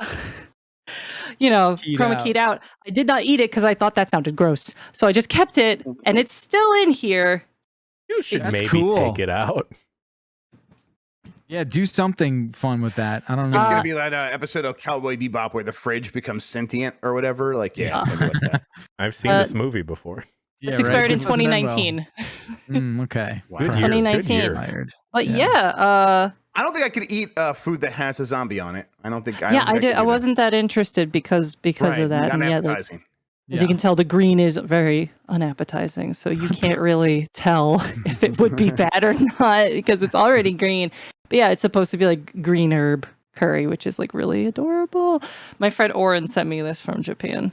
keyed out. I did not eat it because I thought that sounded gross. So I just kept it, and it's still in here. You should maybe take it out. Yeah, do something fun with that. I don't know. It's gonna be that episode of Cowboy Bebop where the fridge becomes sentient or whatever. Like, it's gonna be like that. I've seen this movie before. This expired in 2019. Okay. Wow. Good year. 2019. Good year. But I don't think I could eat food that has a zombie on it. I don't think. I wasn't that interested because of that. Unappetizing. As you can tell, the green is very unappetizing, so you can't really tell if it would be bad or not because it's already green. But yeah, it's supposed to be like green herb curry, which is like really adorable. My friend Oren sent me this from Japan,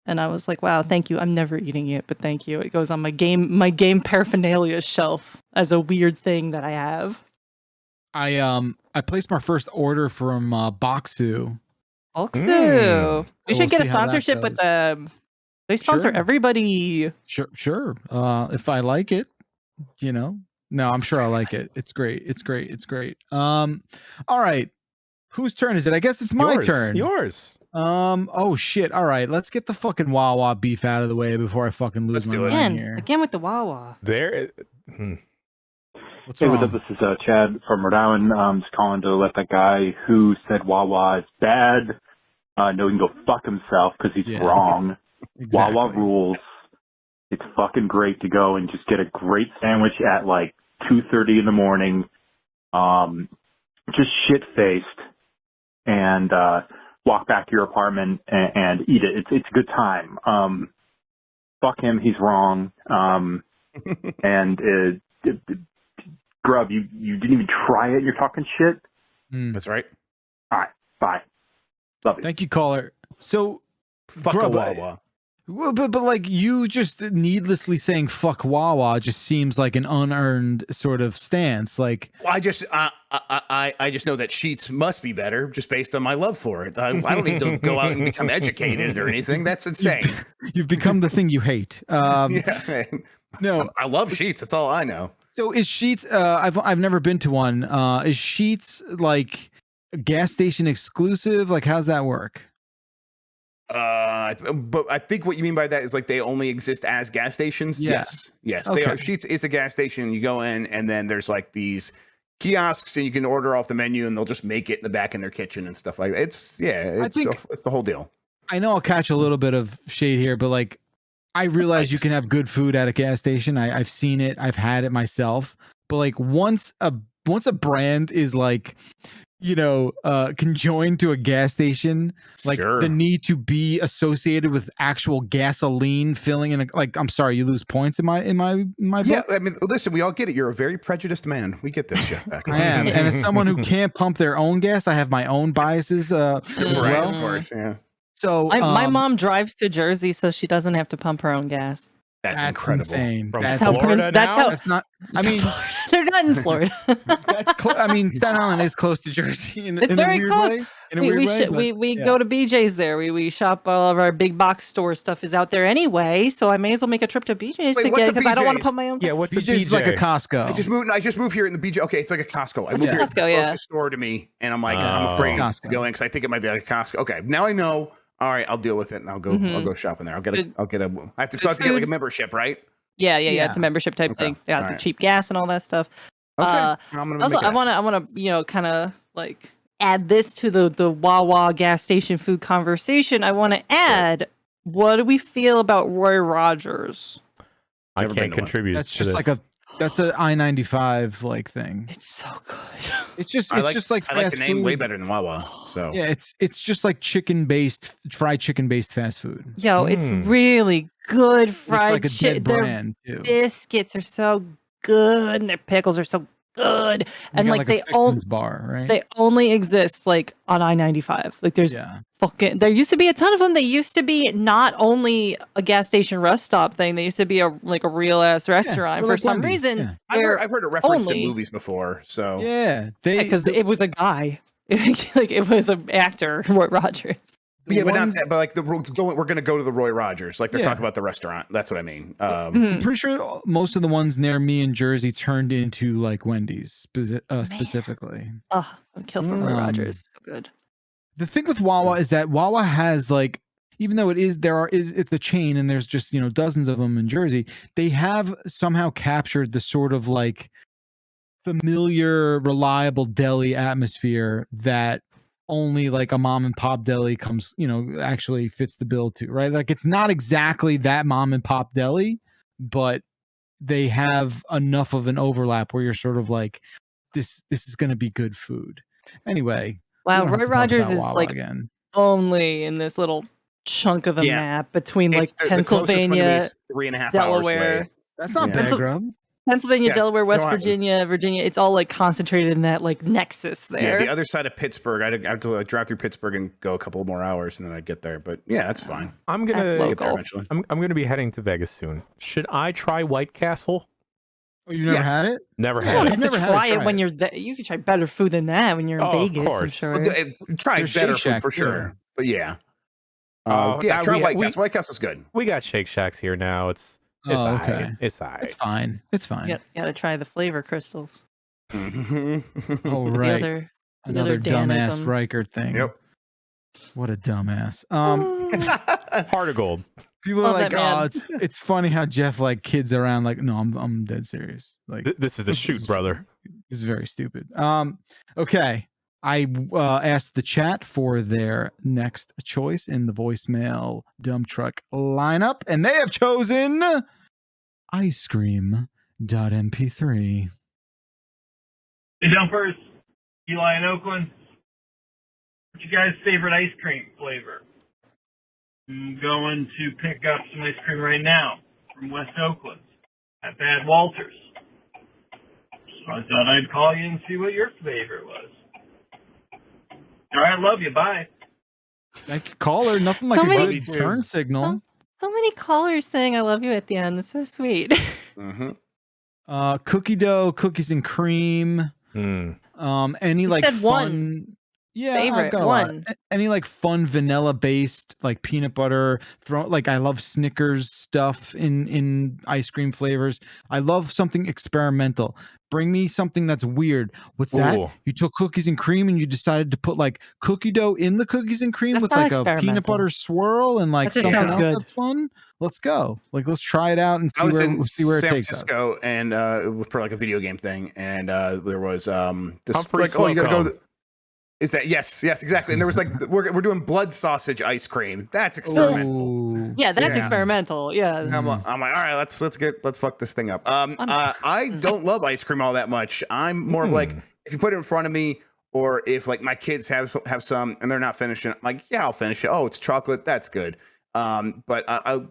and I was like, "Wow, thank you. I'm never eating it, but thank you." It goes on my game paraphernalia shelf as a weird thing that I have. I placed my first order from Boxu. Boxu. We should get a sponsorship with them. They sponsor everybody. Sure. If I like it, No, I'm sure I like it. It's great. All right. Whose turn is it? I guess it's my turn. Yours. Oh shit. All right. Let's get the fucking Wawa beef out of the way before I fucking lose my mind here. Again with the Wawa. Hey, what's up? This is Chad from Rhode Island. I'm just calling to let that guy who said Wawa is bad know he can go fuck himself because he's wrong. Exactly. Wawa rules. It's fucking great to go and just get a great sandwich at like 2:30 in the morning, just shit-faced, and walk back to your apartment and eat it. It's a good time. Fuck him, he's wrong. And Grub, you didn't even try it. You're talking shit. That's right. All right, bye. Love you. Thank you, caller. So, fuck Grub, a Wawa. Well, but like you just needlessly saying "fuck Wawa" just seems like an unearned sort of stance. Like I just know that Sheetz must be better just based on my love for it. I don't need to go out and become educated or anything. That's insane. You've become the thing you hate. Yeah, no, I love Sheetz. That's all I know. So is Sheetz? I've never been to one. Is Sheetz like a gas station exclusive? Like how's that work? But I think what you mean by that is like they only exist as gas stations. Yeah. Yes. Okay. They are. Sheetz is a gas station. You go in, and then there's like these kiosks, and you can order off the menu, and they'll just make it in the back in their kitchen and stuff like that. It's the whole deal. I know I'll catch a little bit of shade here, but like I realize you can have good food at a gas station. I've seen it. I've had it myself. But like once a brand is like, conjoined to a gas station, like the need to be associated with actual gasoline filling in I'm sorry, you lose points in my book. Yeah, I mean, listen, we all get it. You're a very prejudiced man. We get this shit back. I am. And as someone who can't pump their own gas, I have my own biases as well. Of course, yeah. So my mom drives to Jersey so she doesn't have to pump her own gas. That's incredible. Insane. From That's Florida that's how. That's not. I mean, they're not in Florida. I mean, Staten Island is close to Jersey. It's very close. We go to BJ's there. We shop. All of our big box store stuff is out there anyway. So I may as well make a trip to BJ's because I don't want to put my own. Yeah, what's BJ's? Is like a Costco. I just moved here in the BJ. Okay, it's like a Costco. I It's moved a here. Costco, It's the yeah. closest store to me, and I'm like, I'm afraid to Costco. go in because I think it might be like a Costco. Okay, now I know. All right, I'll deal with it, and I'll go. I'll go shopping there. I have to get like a membership, right? Yeah. It's a membership type thing. Yeah, the cheap gas and all that stuff. Okay. Also, I want to, kind of like add this to the Wawa gas station food conversation. I want to add, what do we feel about Roy Rogers? I can't contribute. That's to just this. like that's an I-95 like thing. It's so good. It's just I just like I like fast the name food. way better than Wawa. So Yeah, it's just like fried chicken based fast food. Yo, it's really good fried like a dead chicken. Their brand too. biscuits are so good, and their pickles are so good. And like they bar, right? They only exist like on I-95. Like there's there used to be a ton of them. They used to be not only a gas station rest stop thing. They used to be a real ass restaurant. For some reason, I've heard it referenced in movies before. So because it was a guy. Like it was an actor, Roy Rogers. But not that. But like we're going to go to the Roy Rogers. Like they're talking about the restaurant. That's what I mean. I'm pretty sure most of the ones near me in Jersey turned into like Wendy's specifically. Oh, I'm killed for Roy Rogers. So good. The thing with Wawa is that Wawa has like, even though it's a chain and there's just dozens of them in Jersey, they have somehow captured the sort of like familiar, reliable deli atmosphere that only like a mom and pop deli comes, actually fits the bill to, right? Like it's not exactly that mom and pop deli, but they have enough of an overlap where you're sort of like, this is going to be good food. Anyway. Wow, Roy Rogers is like only in this little chunk of the map between like Pennsylvania, 3.5 Delaware. hours away. That's not bad, Grub. Pennsylvania, Delaware, West Virginia, it's all like concentrated in that like nexus there. Yeah, the other side of Pittsburgh. I'd have to drive through Pittsburgh and go a couple more hours, and then I'd get there. But yeah, that's fine. I'm gonna get there eventually. I'm gonna be heading to Vegas soon. Should I try White Castle? Oh, you never had it? Never had it. You have to try it when you're there. You can try better food than that when you're in Vegas. Of course. I'm sure. Well, try better food for sure. But yeah, try White Castle. White Castle's good. We got Shake Shacks here now. It's okay. It's all right. It's fine. It's fine. You gotta try the flavor crystals. Oh right. Another dumbass Riker thing. Yep. What a dumbass. Heart of gold. People are like, oh, it's funny how Jeff like kids around. Like, no, I'm dead serious. Like, this is a shoot, brother. This is very stupid. Okay. I asked the chat for their next choice in the voicemail dump truck lineup, and they have chosen ice cream.mp3. Hey, Dumpers, Eli in Oakland. What's your guys' favorite ice cream flavor? I'm going to pick up some ice cream right now from West Oakland at Bad Walters. So I thought I'd call you and see what your favorite was. All right, love you. Bye. Thank you, caller. Nothing like a good turn signal. So many callers saying I love you at the end. That's so sweet. Cookie dough, cookies and cream. Any like said fun one. Yeah, favorite I've got one. Any like fun vanilla based like peanut butter like I love Snickers stuff in ice cream flavors. I love something experimental. Bring me something that's weird. What's that? You took cookies and cream and you decided to put like cookie dough in the cookies and cream with like a peanut butter swirl and like something else that's fun. Let's go. Like let's try it out and see where it takes us. San Francisco and for like a video game thing, and there was this Humphrey like you gotta go to Is that yes, exactly. And there was like we're doing blood sausage ice cream. That's experimental. Yeah, that's experimental. Yeah. I'm like, all right, let's fuck this thing up. I don't love ice cream all that much. I'm more of like if you put it in front of me, or if like my kids have some and they're not finishing, I'm like, yeah, I'll finish it. Oh, it's chocolate. That's good. But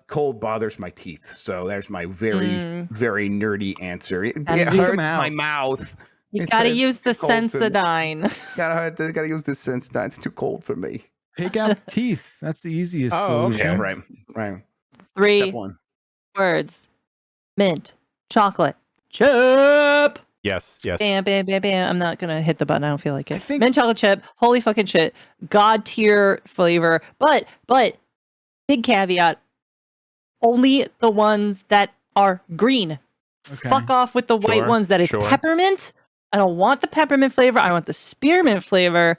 cold bothers my teeth. So there's my very very nerdy answer. It hurts my mouth. You gotta use the Sensodyne. Gotta use the Sensodyne. It's too cold for me. Take out teeth. That's the easiest solution. Yeah, right. 3 Step 1. words. Mint chocolate chip. Yes. Bam. I'm not gonna hit the button. I don't feel like it. Mint chocolate chip. Holy fucking shit. God tier flavor. But big caveat. Only the ones that are green. Okay. Fuck off with the white ones. That is peppermint. I don't want the peppermint flavor. I want the spearmint flavor.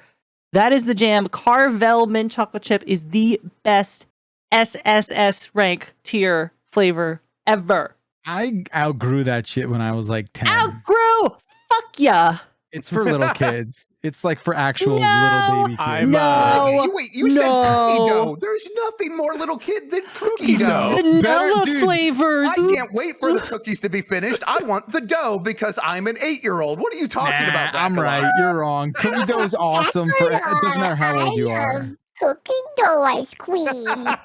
That is the jam. Carvel mint chocolate chip is the best SSS rank tier flavor ever. I outgrew that shit when I was like 10. Outgrew? Fuck yeah. It's for little kids. It's like for actual little baby kids. Wait, you said cookie dough. There's nothing more little kid than cookie dough. Vanilla flavors. I can't wait for the cookies to be finished. I want the dough because I'm an 8-year-old. What are you talking about? I'm right. You're wrong. Cookie dough is awesome. It doesn't matter how old you are. cookie dough ice cream.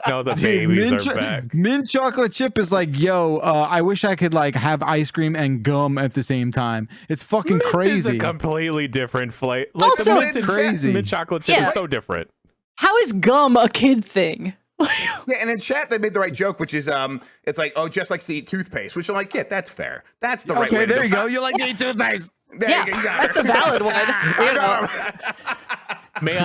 No, the Dude, babies are back. Mint chocolate chip is like, yo, I wish I could like have ice cream and gum at the same time. It's fucking Mint crazy. is a completely different flavor. Like Also, the mint crazy. mint chocolate chip is so different. How is gum a kid thing? Yeah, and in chat they made the right joke, which is it's like, oh, just like to eat toothpaste, which I'm like, yeah, that's fair. That's the right way. Okay, there to you go. You like to eat toothpaste. There you go. You got That's a valid one. You know. May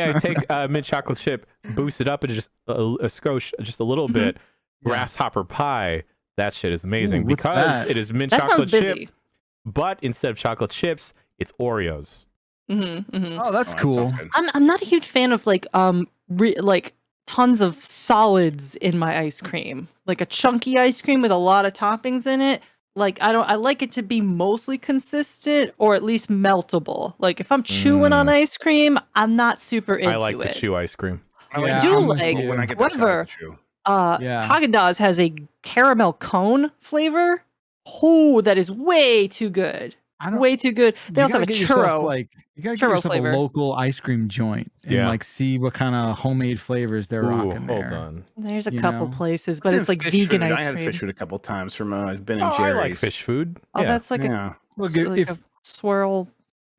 I take mint chocolate chip, boost it up and just a skosh, just a little bit, grasshopper pie. That shit is amazing. Ooh, what's because that? it is mint That chocolate sounds chip, busy. but instead of chocolate chips, it's Oreos. Oh, that's Oh, cool. that sounds good. I'm not a huge fan of like like tons of solids in my ice cream. Like a chunky ice cream with a lot of toppings in it. Like I like it to be mostly consistent or at least meltable. Like if I'm chewing on ice cream, I'm not super into it. I like to chew ice cream. Yeah, I do I'm with like you. when I get that shot, I whatever. like to chew. Yeah. Haagen-Dazs has a caramel cone flavor. Oh, that is way too good. Way too good. They You also have gotta a get yourself, churro. like you gotta get churro yourself flavor. a local ice cream joint and Yeah. like see what kind of homemade flavors they're Ooh, rocking hold there. on. There's a you couple know? places, but I've it's seen like fish vegan food. ice I had cream. fish food a couple times from Ben Oh, and I Jerry's. like fish food. Oh, Yeah. that's like Yeah. Look, like if a swirl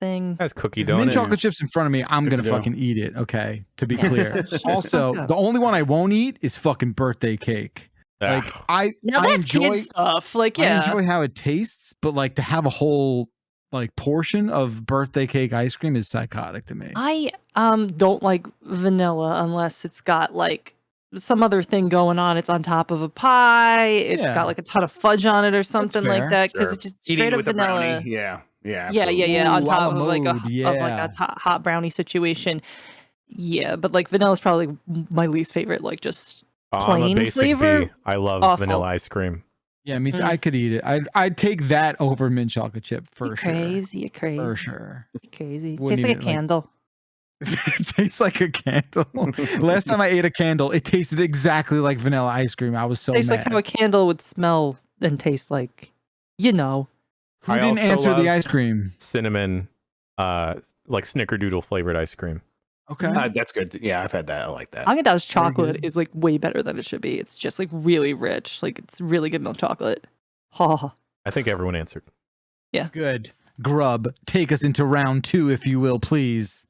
thing. That's cookie mint dough. in it. chocolate chips in front of me, I'm gonna Cookie dough. fucking eat it. Okay, to be Yeah, clear. so shit. Also, Okay. the only one I won't eat is fucking birthday cake. Like Ah. Now I that's enjoy kid stuff. Like I yeah. enjoy how it tastes, but like to have a whole like portion of birthday cake ice cream is psychotic to me. I don't like vanilla unless it's got like some other thing going on. It's on top of a pie. It's Yeah. got like a ton of fudge on it or something like fair. that because Sure. it's just Eating straight up with a vanilla. brownie. Yeah. Yeah. Yeah, Absolutely. yeah, on Ooh, top a of la like mode, of like yeah. a hot brownie situation. Yeah, but like vanilla is probably my least favorite. Like just I'm a plain basic flavor. B. I love Awful. vanilla ice cream. Yeah, me too. Mm. I could eat it. I'd take that over mint chocolate chip for You're sure. crazy, you're crazy, For sure. you're crazy. Wouldn't Tastes like a eat it, like- candle. It tastes like a candle. Last time I ate a candle, it tasted exactly like vanilla ice cream. I was so Tastes mad. like how a candle would smell and taste like, you know. Who I didn't also answer love the ice cream? Cinnamon, like snickerdoodle flavored ice cream. Okay. That's good. Yeah, I've had that. I like that. Haagen-Dazs chocolate good. is like way better than it should be. It's just like really rich. Like it's really good milk chocolate. Ha. I think everyone answered. Good. Grub, take us into round 2, if you will, please.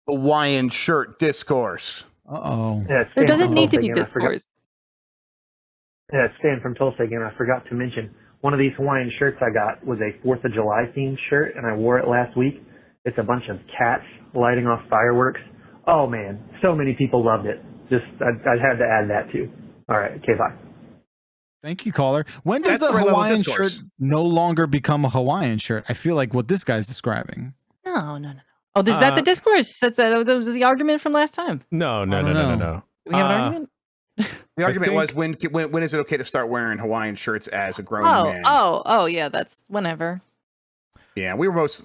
Hawaiian shirt discourse. Uh-oh. Yeah, There Stan doesn't from need to Tulsa be again. I forgot- discourse. Yeah, Stan from Tulsa again. I forgot to mention one of these Hawaiian shirts I got was a 4th of July themed shirt, and I wore it last week. It's a bunch of cats lighting off fireworks. Oh man, so many people loved it. Just I had to add that too. All right, okay, bye. Thank you, caller. When does That's the the right level of Hawaiian shirt discourse. no longer become a Hawaiian shirt? I feel like what this guy's describing. No. Oh, is that the discourse? That was the argument from last time. No. don't Do know. Do we have an argument? The argument think- was when is it okay to start wearing Hawaiian shirts as a grown man? Oh, yeah. That's whenever. Yeah, we were most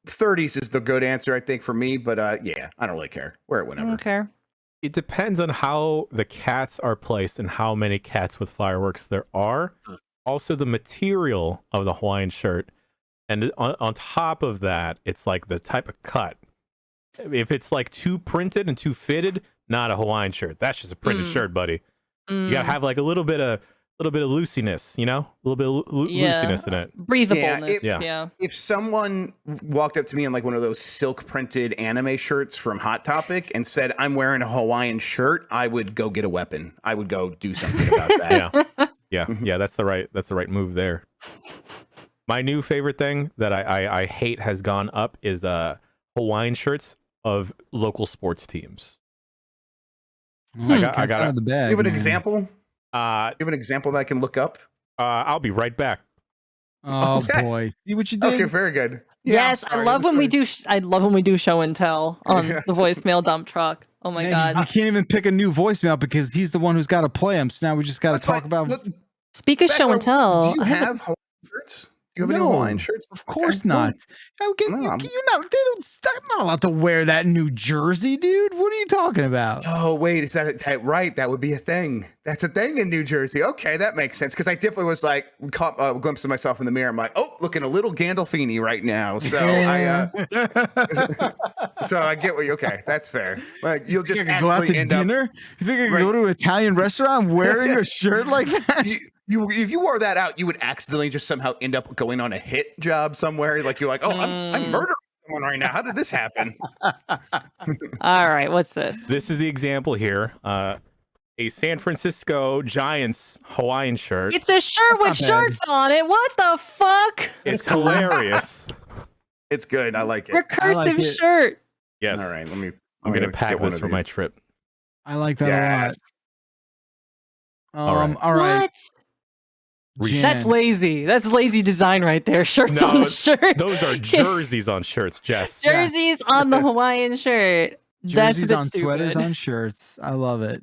30s is the good answer, I think, for me. But yeah, I don't really care. Wear it I whenever. don't care. It depends on how the cats are placed and how many cats with fireworks there are. Also, the material of the Hawaiian shirt. And on top of that, it's like the type of cut. If it's like too printed and too fitted, not a Hawaiian shirt. That's just a printed shirt, buddy. You gotta have like a little bit of loosiness, you know, a little bit of loosiness in it. Breathableness. Yeah, Yeah. If someone walked up to me in like one of those silk printed anime shirts from Hot Topic and said, "I'm wearing a Hawaiian shirt," I would go get a weapon. I would go do something about that. Yeah. That's the right move there. My new favorite thing that I hate has gone up is Hawaiian shirts of local sports teams. I got out of the bag. Give an man. example. Give an example that I can look up. I'll be right back. Oh Okay. boy, see what you did. Okay, very good. Yes, I love when we do. I love when we do show and tell on Yes. the voicemail dump truck. Oh my Man, god! you can't even pick a new voicemail because he's the one who's got to play him. So now we just got to That's talk fine. about. Speak of show and tell. Do you I have a- have Hawaiian shirts? You have any Hawaiian shirts? Of course not. I'm not allowed to wear that in New Jersey, dude. What are you talking about? Oh, wait, is that right? That would be a thing. That's a thing in New Jersey. Okay, that makes sense. Because I definitely was like, caught a glimpse of myself in the mirror. I'm like, oh, looking a little Gandolfini right now. So so I get what you. Okay, that's fair. Like you'll just go out to dinner. You think I could go to an Italian restaurant wearing a shirt like that? If you wore that out, you would accidentally just somehow end up going on a hit job somewhere. Like you're like, oh, I'm murdering someone right now. How did this happen? All right, what's this? This is the example here. A San Francisco Giants Hawaiian shirt. It's a shirt with shirts on it. What the fuck? It's hilarious. It's good. I like it. Recursive shirt. Yes. All right. I'm gonna pack this for my trip. I like that a lot. All right. What? That's lazy. That's lazy design right there. Shirts on the shirt. Those are jerseys on shirts, Jess. Jerseys on the Hawaiian shirt. That's Jerseys on sweaters on shirts. I love it.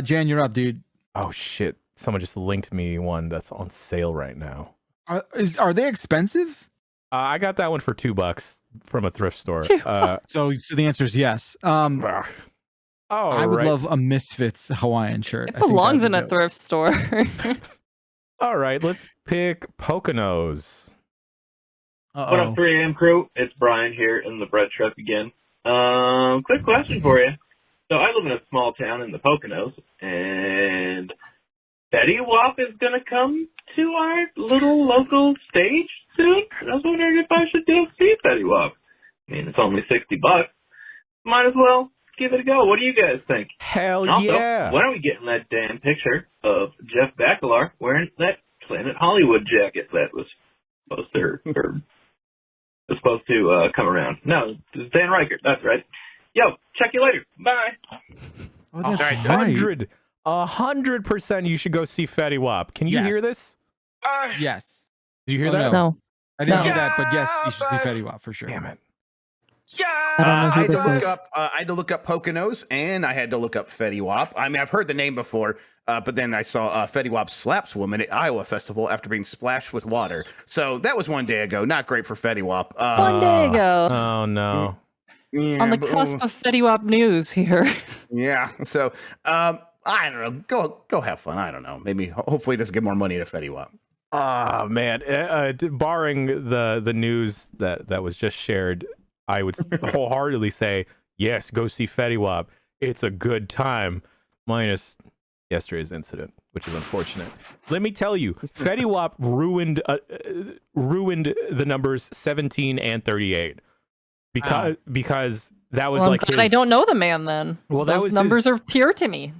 Jan, you're up, dude. Oh shit! Someone just linked me one that's on sale right now. Are they expensive? I got that one for $2 from a thrift store. So the answer is yes. I would love a Misfits Hawaiian shirt. It belongs in a thrift store. All right, let's pick Poconos. What up, 3 AM crew? It's Brian here in the bread truck again. Quick question for you. So I live in a small town in the Poconos, and Fetty Wap is going to come to our little local stage soon. I was wondering if I should go see Fetty Wap. I mean, it's only $60. Might as well give it a go. What do you guys think? Hell also, yeah. When are we getting that damn picture of Jeff Bakalar wearing that Planet Hollywood jacket that was supposed to come around? No, it's Dan Reichert. That's right. Yo, check you later. Bye. Oh, that's right. 100% you should go see Fetty Wap. Can you hear this? Yes. Did you hear that? No. I didn't hear that, but yes, you should see Fetty Wap for sure. Damn it. I had to look up Poconos, and I had to look up Fetty Wap. I mean, I've heard the name before, but then I saw Fetty Wap slaps woman at Iowa Festival after being splashed with water. So that was one day ago. Not great for Fetty Wap. 1 day ago. Oh no. Yeah, on the cusp of Fetty Wap news here. Yeah. So I don't know. Go have fun. I don't know. Maybe hopefully it doesn't get more money to Fetty Wap. Oh man. Barring the news that was just shared, I would wholeheartedly say, yes, go see Fetty Wap. It's a good time, minus yesterday's incident, which is unfortunate. Let me tell you, Fetty Wap ruined the numbers 17 and 38 because that was like his... I don't know the man then. Well, those numbers are pure to me.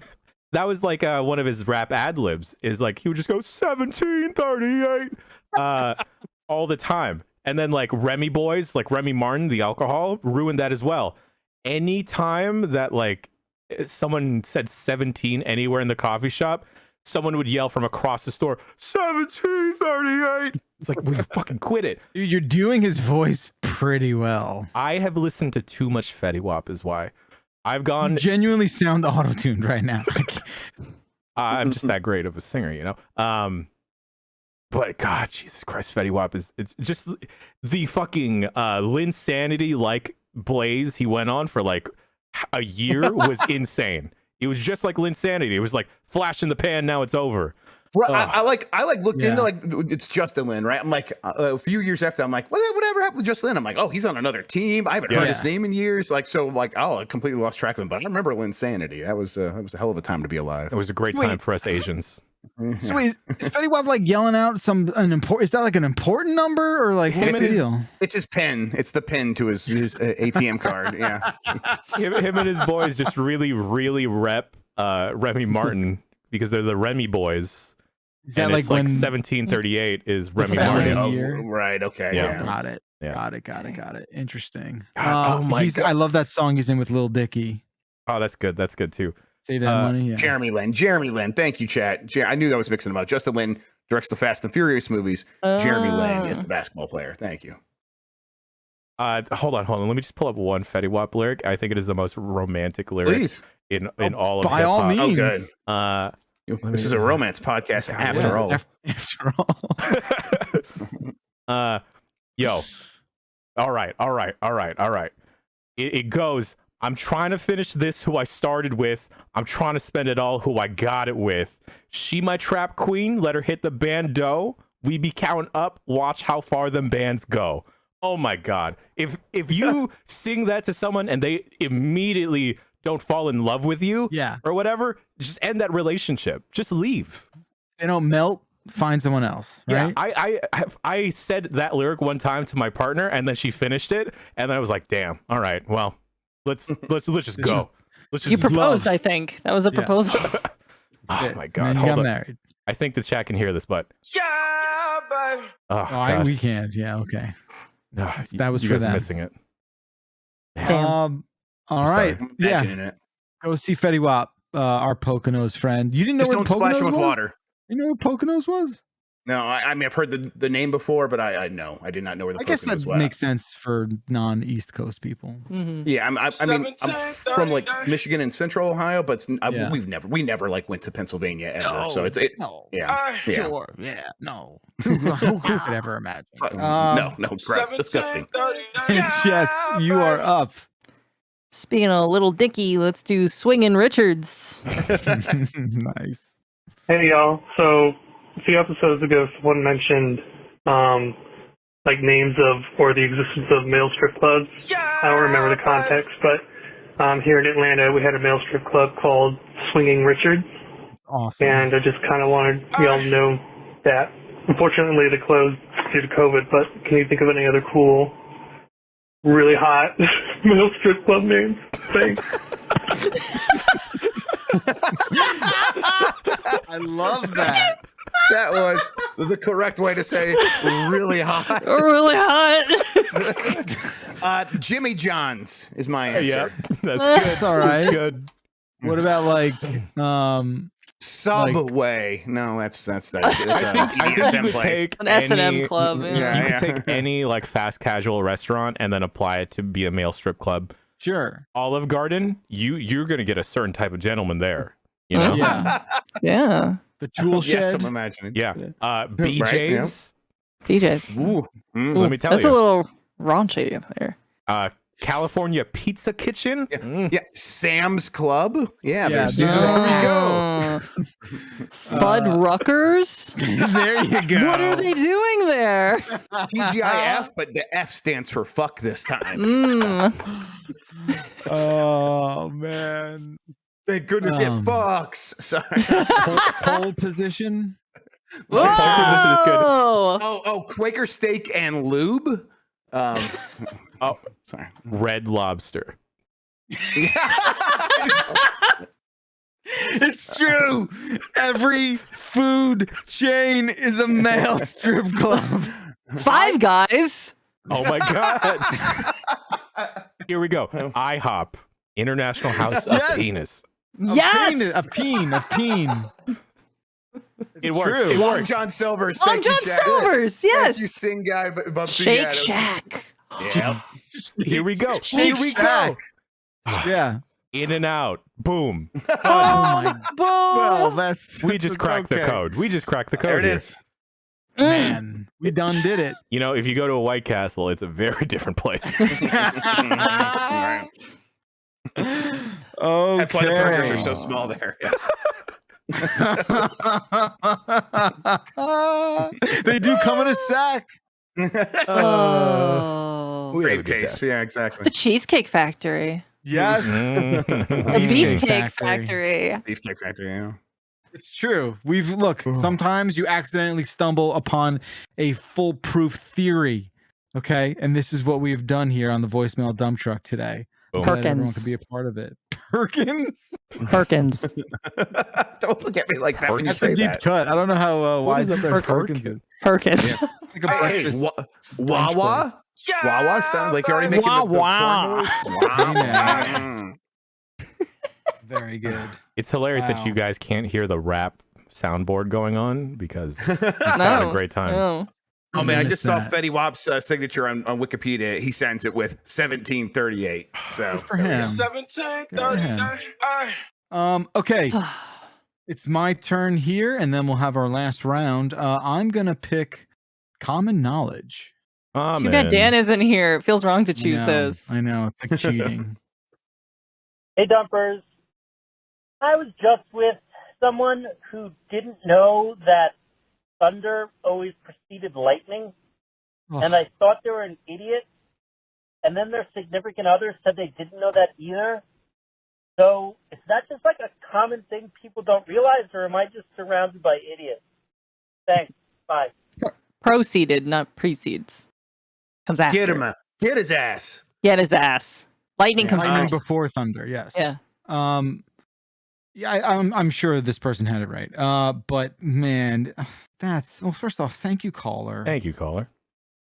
That was like one of his rap ad libs. Is like he would just go 1738 all the time. And then like Remy Boys, like Remy Martin, the alcohol, ruined that as well. Anytime that like someone said 17 anywhere in the coffee shop, someone would yell from across the store, 1738. It's like, will you fucking quit it? Dude, you're doing his voice pretty well. I have listened to too much Fetty Wap is why. I've gone... You genuinely sound auto-tuned right now. I'm just that great of a singer, you know? But God, Jesus Christ, Fetty Wap it's just the fucking Linsanity like blaze he went on for like a year was insane. It was just like Linsanity. It was like flash in the pan, now it's over. Well, I looked into like it's Justin Lin, right? I'm like a few years after, I'm like, whatever happened with Justin Lin? I'm like, oh, he's on another team. I haven't heard his name in years. Like, so like, I completely lost track of him. But I remember Linsanity. That was a hell of a time to be alive. It was a great time for us Asians. So wait, is Fetty Wap like yelling out is that like an important number or like what's the deal? It's his pen. It's the pen to his ATM card. Yeah. him and his boys just really rep Remy Martin because they're the Remy Boys. Is that like 1738 is Remy Martin? Oh, right. Okay. Yeah. Got it. Yeah. Got it. Interesting. God, oh my God. I love that song he's in with Lil Dicky. Oh, that's good. That's good too. Save that money. Yeah. Jeremy Lin. Thank you, chat. I knew that was mixing them up. Justin Lin directs the Fast and Furious movies. Jeremy Lin is the basketball player. Thank you. Hold on. Let me just pull up one Fetty Wap lyric. I think it is the most romantic lyric in all of hip-hop. By all means. Oh, good. This is a romance podcast after all. After all. Yo. All right. It goes, I'm trying to finish this who I started with. I'm trying to spend it all who I got it with. She my trap queen, let her hit the bando. We be counting up, watch how far them bands go. Oh my God. If you sing that to someone and they immediately don't fall in love with you or whatever, just end that relationship. Just leave. They don't melt, find someone else, right? Yeah, I said that lyric one time to my partner and then she finished it and I was like, damn, all right, well, let's just go. Let's just you proposed, I think. That was a proposal. Oh my God. And you got married. I think the chat can hear this, but we can. Yeah, okay. No, that was you for guys them. Missing it. Damn. All right. Sorry, Yeah. it. Go see Fetty Wap, our Poconos friend. You didn't know Just where don't splash Poconos him with was? water. You know where Poconos was? No, I mean I've heard the name before, but I know I did not know where the. I guess that makes sense for non-East Coast people. Mm-hmm. Yeah, I'm from like Michigan and Central Ohio, but we never like went to Pennsylvania ever. So it's Sure, no. Who could ever imagine? No, crap, disgusting. Jess, you are up. Speaking of Little Dicky, let's do Swingin' Richards. Nice. Hey y'all. So a few episodes ago, someone mentioned like names of or the existence of male strip clubs. I don't remember the context, but here in Atlanta, we had a male strip club called Swinging Richards. Awesome. And I just kind of wanted y'all to know that. Unfortunately, they closed due to COVID, but can you think of any other cool, really hot male strip club names? Thanks. I love that. That was the correct way to say really hot. Really hot. Jimmy John's is my answer. Yep, that's good. That's all right. That's good. What about like Subway? No, that's I think you could take an S&M club. You could take any like fast casual restaurant and then apply it to be a male strip club. Sure. Olive Garden, you're gonna get a certain type of gentleman there. You know? Yeah. The tool shed. Yes, I'm imagining. Yeah. BJ's. BJ's. Ooh. Let me tell That's you. a little raunchy up there. California Pizza Kitchen. Yeah. Sam's Club. Yeah. Yeah, There we go. Fuddruckers? There you go. What are they doing there? TGIF, but the F stands for fuck this time. Oh man. Thank goodness it fucks. Sorry. Pole position. Pole position is good. Oh, Quaker Steak and Lube. Sorry. Red Lobster. It's true. Every food chain is a male strip club. Five Guys. Oh my God. Here we go. IHOP. International House of Penis. Yes. A peen. It works. True. It Long works. John Silver's. Long John Silver's. Yes. Thank you, sing guy. Shake Shack. Yeah. Here we go. Shake Here we Shack. go. Yeah. In and out. Boom. Oh my. Boom. Well, that's. We just cracked the code. We just cracked the code. There it here. is. Man, we done did it. You know, if you go to a White Castle, it's a very different place. Right. Okay. That's why the burgers are so small there. Yeah. They do come in a sack. Oh. Briefcase. Yeah, exactly. The Cheesecake Factory. Yes. Mm. The Beefcake Factory. Beefcake Factory, yeah. It's true. Sometimes you accidentally stumble upon a foolproof theory. Okay. And this is what we have done here on the voicemail dump truck today. Boom. That everyone Perkins. could be a part of it. Perkins? Perkins. Don't look at me like that when you That's a say deep that. cut. I don't know how wise up there Perkins is. Perkins. Yeah. Like a Hey, breakfast Wawa? Wawa sounds like you're already making the Wah-wah. porn noise. Very good. It's hilarious that Wow. you guys can't hear the rap soundboard going on because he's having a great time. No. Oh man, I just saw that. Fetty Wap's signature on Wikipedia. He signs it with 1738. So For him. 1739. Okay. It's my turn here, and then we'll have our last round. I'm gonna pick common knowledge. Too bad Dan isn't here. It feels wrong to choose those. I know, it's like cheating. Hey, Dumpers. I was just with someone who didn't know that thunder always preceded lightning, and I thought they were an idiot, and then their significant other said they didn't know that either. So is that just like a common thing people don't realize, or am I just surrounded by idiots? Thanks. Bye. Proceeded, not precedes. Comes after. Get him. Get his ass. Get his ass. Lightning comes Lightning first. before thunder. Yes. Yeah. Yeah, I'm sure this person had it right. But man, first off, thank you, caller. Thank you, caller.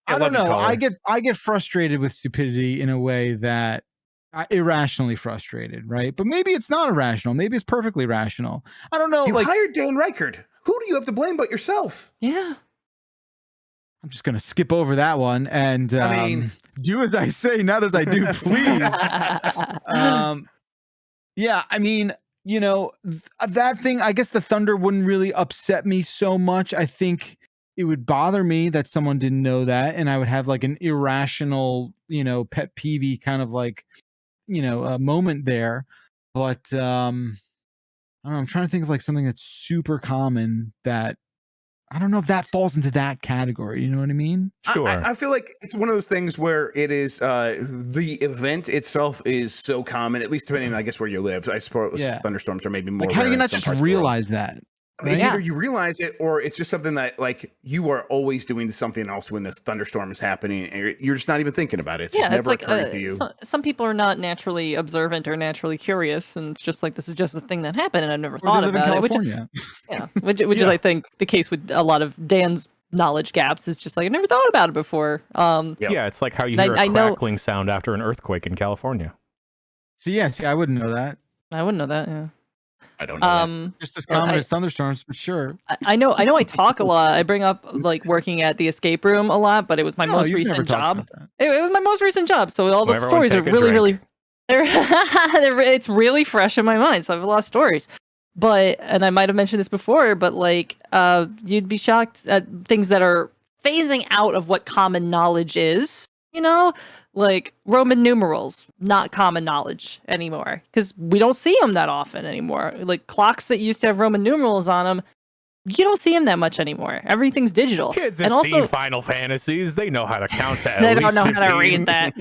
I don't know. I get frustrated with stupidity in a way that irrationally frustrated, right? But maybe it's not irrational. Maybe it's perfectly rational. I don't know. You hired Dan Reichert. Who do you have to blame but yourself? Yeah. I'm just gonna skip over that one and do as I say, not as I do, please. Yeah, I mean, you know, that thing, I guess the thunder wouldn't really upset me so much. I think it would bother me that someone didn't know that, and I would have like an irrational, you know, pet peeve kind of like, you know, a moment there. But I don't know, I'm trying to think of like something that's super common that I don't know if that falls into that category. You know what I mean? Sure. I feel like it's one of those things where it is the event itself is so common, at least depending on, I guess, where you live. I suppose thunderstorms are maybe more. Like, how do you rare in not some just parts of the world. realize that? It's either you realize it or it's just something that like you are always doing something else when the thunderstorm is happening and you're just not even thinking about it. It's just never like occurring to you. Some people are not naturally observant or naturally curious, and it's just like this is just a thing that happened, and I've never thought about it. Which is I think the case with a lot of Dan's knowledge gaps is just like I never thought about it before. Yeah, it's like how you hear a crackling sound after an earthquake in California. See, I wouldn't know that. I wouldn't know that. Yeah. I don't know. Just as common as thunderstorms, but sure. I know I talk a lot. I bring up like working at the escape room a lot, but it was my most recent job. It was my most recent job, so all the stories are really it's really fresh in my mind. So I have a lot of stories. But and I might have mentioned this before, but like you'd be shocked at things that are phasing out of what common knowledge is, you know? Like Roman numerals, not common knowledge anymore because we don't see them that often anymore. Like clocks that used to have Roman numerals on them, you don't see them that much anymore. Everything's digital. Kids have seen Final Fantasies. They know how to count to at they least don't know 15. how to read that.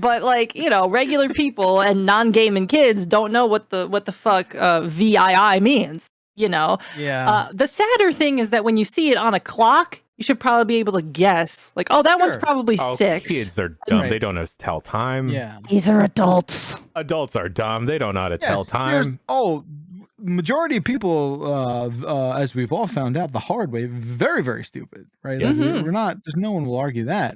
But like, you know, regular people and non-gaming kids don't know what the fuck VII means, you know? Yeah. The sadder thing is that when you see it on a clock, you should probably be able to guess, like, oh, that one's probably 6. Kids are dumb. Right. They don't know how to tell time. Yeah. These are adults. Adults are dumb. They don't know how to tell time. Majority of people, as we've all found out the hard way, very, very stupid, right? We're not, there's no one will argue that.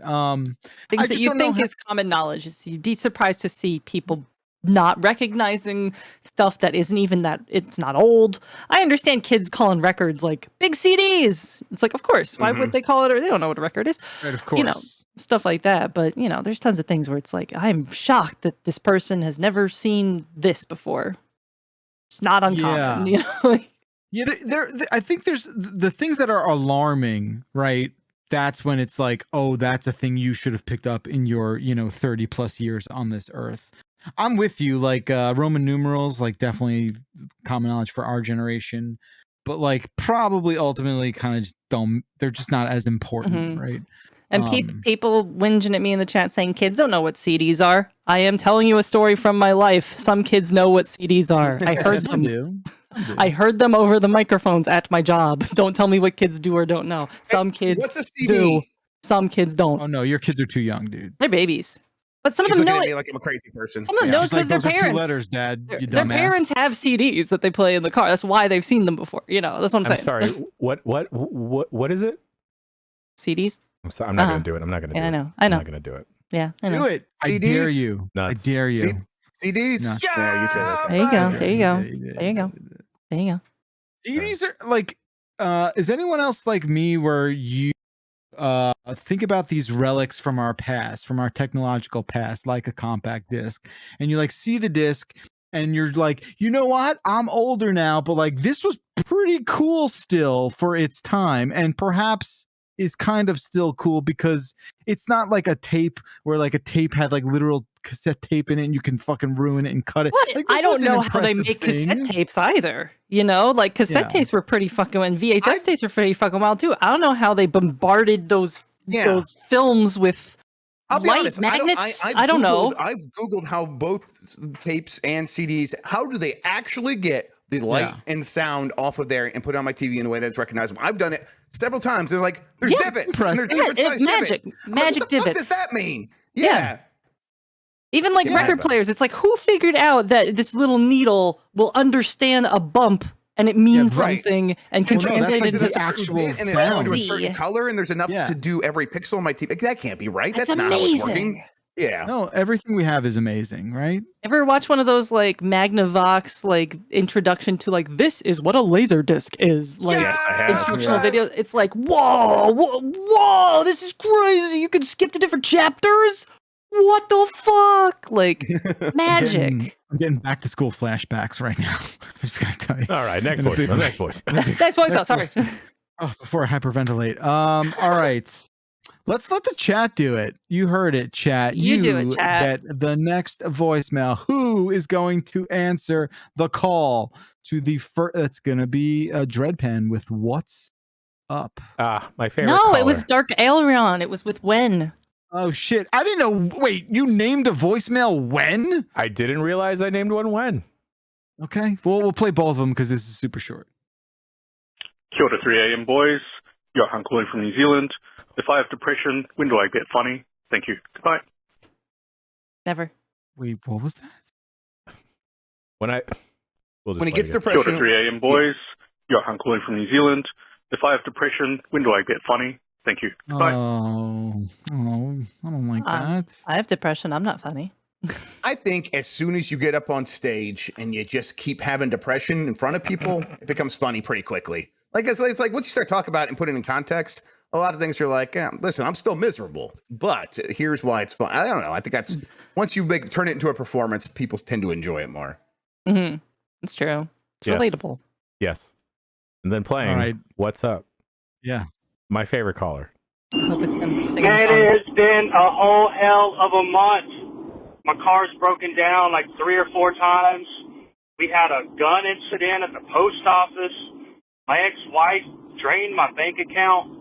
Things that you think is common knowledge. You'd be surprised to see people not recognizing stuff that isn't even that it's not old. I understand kids calling records like big CDs. It's like, of course, why would they call it? Or they don't know what a record is. Right, of course. You know, stuff like that. But you know, there's tons of things where it's like, I'm shocked that this person has never seen this before. It's not uncommon. You know? I think there's the things that are alarming, right? That's when it's like, oh, that's a thing you should have picked up in your, 30 plus years on this earth. I'm with you, like Roman numerals, like definitely common knowledge for our generation, but like probably ultimately kind of just they're just not as important, right? And people whinging at me in the chat saying kids don't know what CDs are. I am telling you a story from my life. Some kids know what CDs are. I heard them. I heard them over the microphones at my job. Don't tell me what kids do or don't know. Some kids what's a CD? do. Some kids don't. Oh no, your kids are too young, dude. They're babies. But some She's of them know looking at it. me like I'm a crazy person. Some of them know it because their parents. 2 letters, Dad. Their parents have CDs that they play in the car. That's why they've seen them before. You know, that's what I'm saying. Sorry. What is it? CDs. I'm sorry. I'm not going to do it. I'm not going to do it. I know. I'm not going to do it. Yeah, I know. Do it. I dare you. Nuts. I dare you. CDs. Nuts. Yeah, you said that. There you go. There you go. There you go. There you go. CDs are like, is anyone else like me where you think about these relics from our past, from our technological past, like a compact disc, and you like see the disc and you're like, you know what? I'm older now, but like this was pretty cool still for its time, and perhaps is kind of still cool because it's not like a tape where like a tape had like literal cassette tape in it and you can fucking ruin it and cut it. What? Like, I don't know how they make cassette tapes either. You know, like cassette tapes were pretty fucking, and VHS tapes were pretty fucking wild too. I don't know how they bombarded those films with I'll be light honest, magnets. I don't know. I've Googled how both tapes and CDs, how do they actually get the light and sound off of there and put it on my TV in a way that's recognizable? I've done it several times. They're like, there's divots. And there's different size magic. divots. Magic what divots. What does that mean? Yeah. Even like record players, it's like, who figured out that this little needle will understand a bump and it means something and can translate it into actual and it's going to a certain color and there's enough to do every pixel on my TV. That can't be right. That's not how it's working. Yeah. No, everything we have is amazing, right? Ever watch one of those like Magnavox like introduction to like this is what a laser disc is? Like instructional video. It's like, whoa, this is crazy. You can skip to different chapters. What the fuck? Like magic. I'm getting back to school flashbacks right now. I'm just gonna tell you. All right, next voice. Next voice. Next voice. Sorry. Oh, before I hyperventilate. All right. Let's let the chat do it. You heard it, chat. You do it, chat. Get the next voicemail. Who is going to answer the call to the first? That's going to be a Dreadpan with What's Up. My favorite. No, caller. it was Dark Aileron. It was with Wen. Oh, shit. I didn't know. Wait, you named a voicemail Wen? I didn't realize I named one Wen. Okay. Well, we'll play both of them because this is super short. Kia ora 3 a.m. boys. Johan calling from New Zealand. If I have depression, when do I get funny? Thank you. Goodbye. Never. Wait, what was that? When he gets depression. Kia ora 3 a.m. boys. Johan calling from New Zealand. If I have depression, when do I get funny? Thank you. Goodbye. Oh, I don't like that. I have depression. I'm not funny. I think as soon as you get up on stage and you just keep having depression in front of people, it becomes funny pretty quickly. Like it's like once you start talking about it and put it in context, a lot of things you're like, listen, I'm still miserable, but here's why it's fun. I don't know. I think that's once you turn it into a performance, people tend to enjoy it more. Mm-hmm. It's true. It's relatable. Yes. And then playing What's Up? Yeah. My favorite caller. I hope it's them singing a Man, song. it has been a whole hell of a month. My car's broken down like 3 or 4 times. We had a gun incident at the post office. My ex-wife drained my bank account.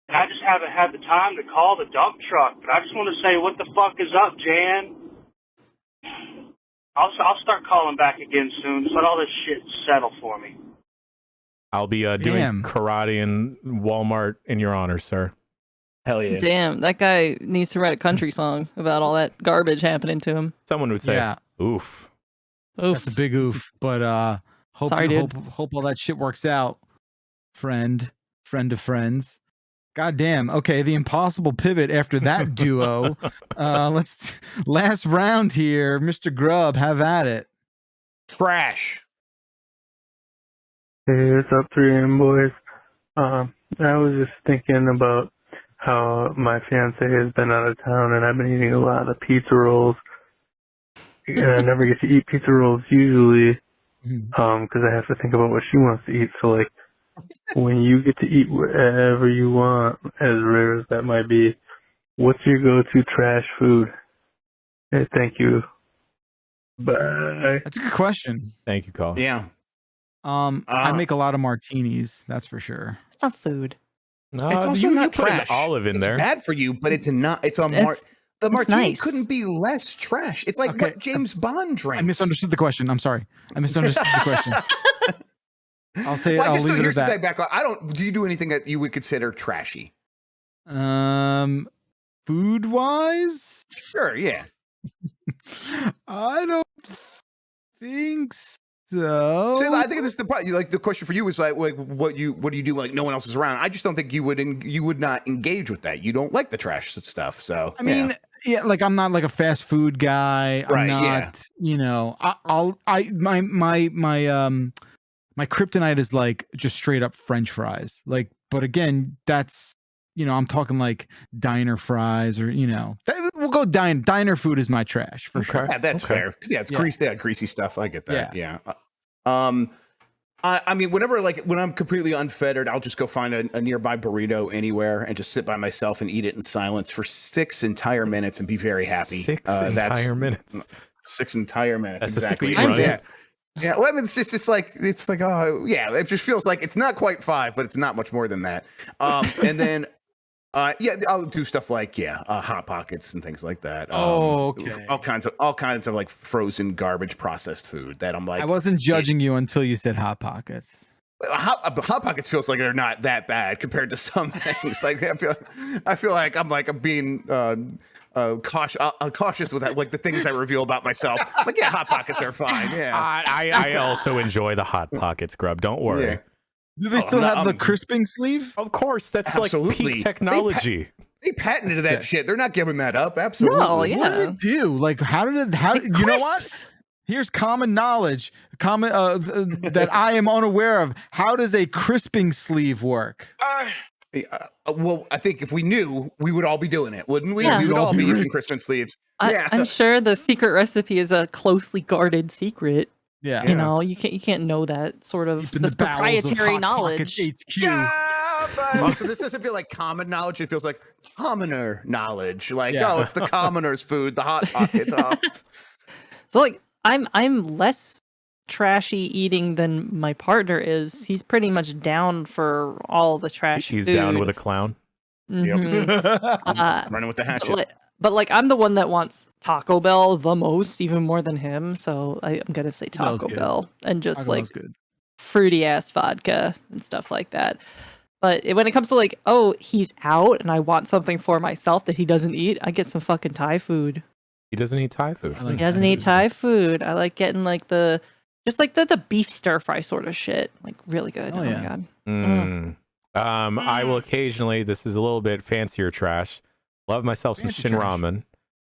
And I just haven't had the time to call the dump truck. But I just want to say, what the fuck is up, Jan? I'll start calling back again soon. Just let all this shit settle for me. I'll be doing karate in Walmart in your honor, sir. Hell yeah. Damn, that guy needs to write a country song about all that garbage happening to him. Someone would say, oof. That's a big oof. But hope all that shit works out, friend of friends. God damn. Okay, the impossible pivot after that duo. Let's last round here. Mr. Grubb, have at it. Trash. Hey, what's up, 3M boys? I was just thinking about how my fiance has been out of town and I've been eating a lot of pizza rolls. And I never get to eat pizza rolls usually because I have to think about what she wants to eat. So, like, when you get to eat whatever you want, as rare as that might be, what's your go-to trash food? Hey, thank you. Bye. That's a good question. Thank you, Colin. Yeah. I make a lot of martinis, that's for sure. It's not food. No, it's also not put trash. An olive in there. It's bad for you, but it's not. The martini couldn't be less trash. It's like what James Bond drinks. I misunderstood the question. I'm sorry. I misunderstood the question. I'll say. Well, I'll leave it here's at the that. thing back. Do you do anything that you would consider trashy? Food wise? Sure. Yeah. I don't think so. So I think this is the part. Like the question for you is like, what do you do? Like no one else is around. I just don't think you would not engage with that. You don't like the trash stuff. So I mean, yeah, like I'm not like a fast food guy. I'm not. You know, my kryptonite is like just straight up French fries. Like, but again, that's I'm talking like diner fries or we'll go diner food is my trash for sure. Yeah, that's fair. Yeah, it's greasy. Yeah, greasy stuff. I get that. Yeah. I mean, whenever when I'm completely unfettered, I'll just go find a nearby burrito anywhere and just sit by myself and eat it in silence for 6 entire minutes and be very happy. 6 entire minutes. 6 entire minutes. That's exactly. a speed run. Yeah. Well, I mean, it's like oh yeah, it just feels like it's not quite 5, but it's not much more than that. And then. I'll do stuff like Hot Pockets and things like that. Okay. All kinds of like frozen garbage processed food that I'm like. I wasn't judging you until you said Hot Pockets. Hot Pockets feels like they're not that bad compared to some things. Like I feel like I'm being cautious with that, like the things I reveal about myself. Like Hot Pockets are fine. Yeah. I also enjoy the Hot Pockets, Grub. Don't worry. Yeah. Do they still have the crisping sleeve? Of course, that's like peak technology. They patented that shit. They're not giving that up. Absolutely. No, yeah. What did it do? Like, how did you know what? Here's common knowledge, that I am unaware of. How does a crisping sleeve work? Well, I think if we knew, we would all be doing it, wouldn't we? Yeah. We would all be using crisping sleeves. I'm sure the secret recipe is a closely guarded secret. Yeah. You know, you can't know that sort of this proprietary knowledge. So this doesn't feel like common knowledge. It feels like commoner knowledge. Like, it's the commoner's food, the Hot Pocket. So like I'm less trashy eating than my partner is. He's pretty much down for all the trash He's food. down with a clown. Mm-hmm. Running with the hatchet. But like I'm the one that wants Taco Bell the most, even more than him. So I'm gonna say Taco Bell and just Taco Bell's good. fruity ass vodka and stuff like that. But when it comes to like, he's out and I want something for myself that he doesn't eat, I get some fucking Thai food. He doesn't eat Thai food. He doesn't eat Thai food. I like getting like the beef stir fry sort of shit. Like really good. Oh my god. I will occasionally. This is a little bit fancier trash. Love myself some Shin Ramen.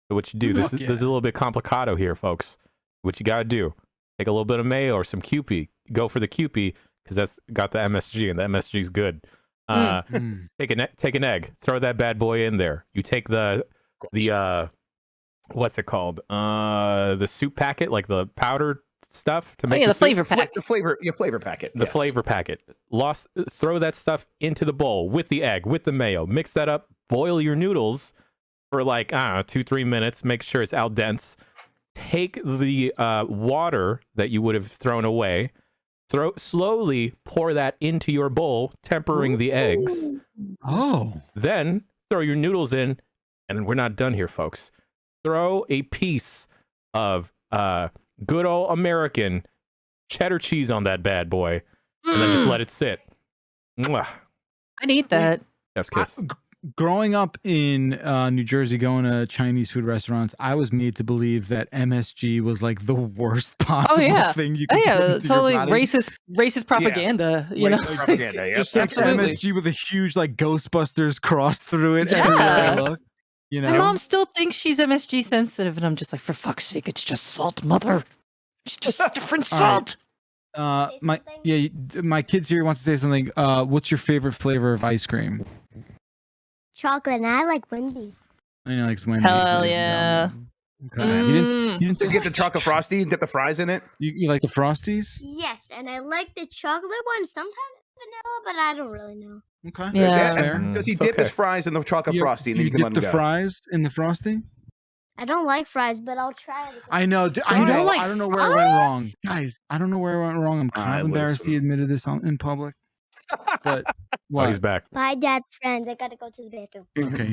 So what you do, this is a little bit complicado here, folks. What you gotta do, take a little bit of mayo or some Kewpie. Go for the Kewpie because that's got the MSG and the MSG is good. Take an egg, throw that bad boy in there. You take the what's it called? The soup packet, like the powdered stuff to make the flavor pack. The flavor packet. The flavor packet. Throw that stuff into the bowl with the egg, with the mayo. Mix that up. Boil your noodles for like 2-3 minutes. Make sure it's al dente. Take the water that you would have thrown away. Slowly pour that into your bowl, tempering the eggs. Then throw your noodles in, and we're not done here, folks. Throw a piece of good old American cheddar cheese on that bad boy, and then just let it sit. Mwah. I'd eat that. Chef's kiss. Growing up in New Jersey, going to Chinese food restaurants, I was made to believe that MSG was like the worst possible thing you could put into totally your body. racist propaganda. You know, propaganda. Just like MSG with a huge like Ghostbusters cross through it. Everywhere I look. You know, my mom still thinks she's MSG sensitive, and I'm just like, for fuck's sake, it's just salt, mother. It's just different salt. My kids here wants to say something. What's your favorite flavor of ice cream? Chocolate, and I like Wendy's. I know, like Wendy's. Hell yeah. Okay. You didn't Just get the chocolate frosty and dip the fries in it. You like the Frosties? Yes, and I like the chocolate one. Sometimes vanilla, but I don't really know. Okay. Yeah. Does he dip his fries in the chocolate frosty and then you can let him dip go? the fries in the Frosty? I don't like fries, but I'll try it. I know. I don't know where I went wrong, guys. I don't know where I went wrong. I'm kind of embarrassed he admitted this in public. But he's back. Bye, Dad, friends. I gotta go to the bathroom. Okay.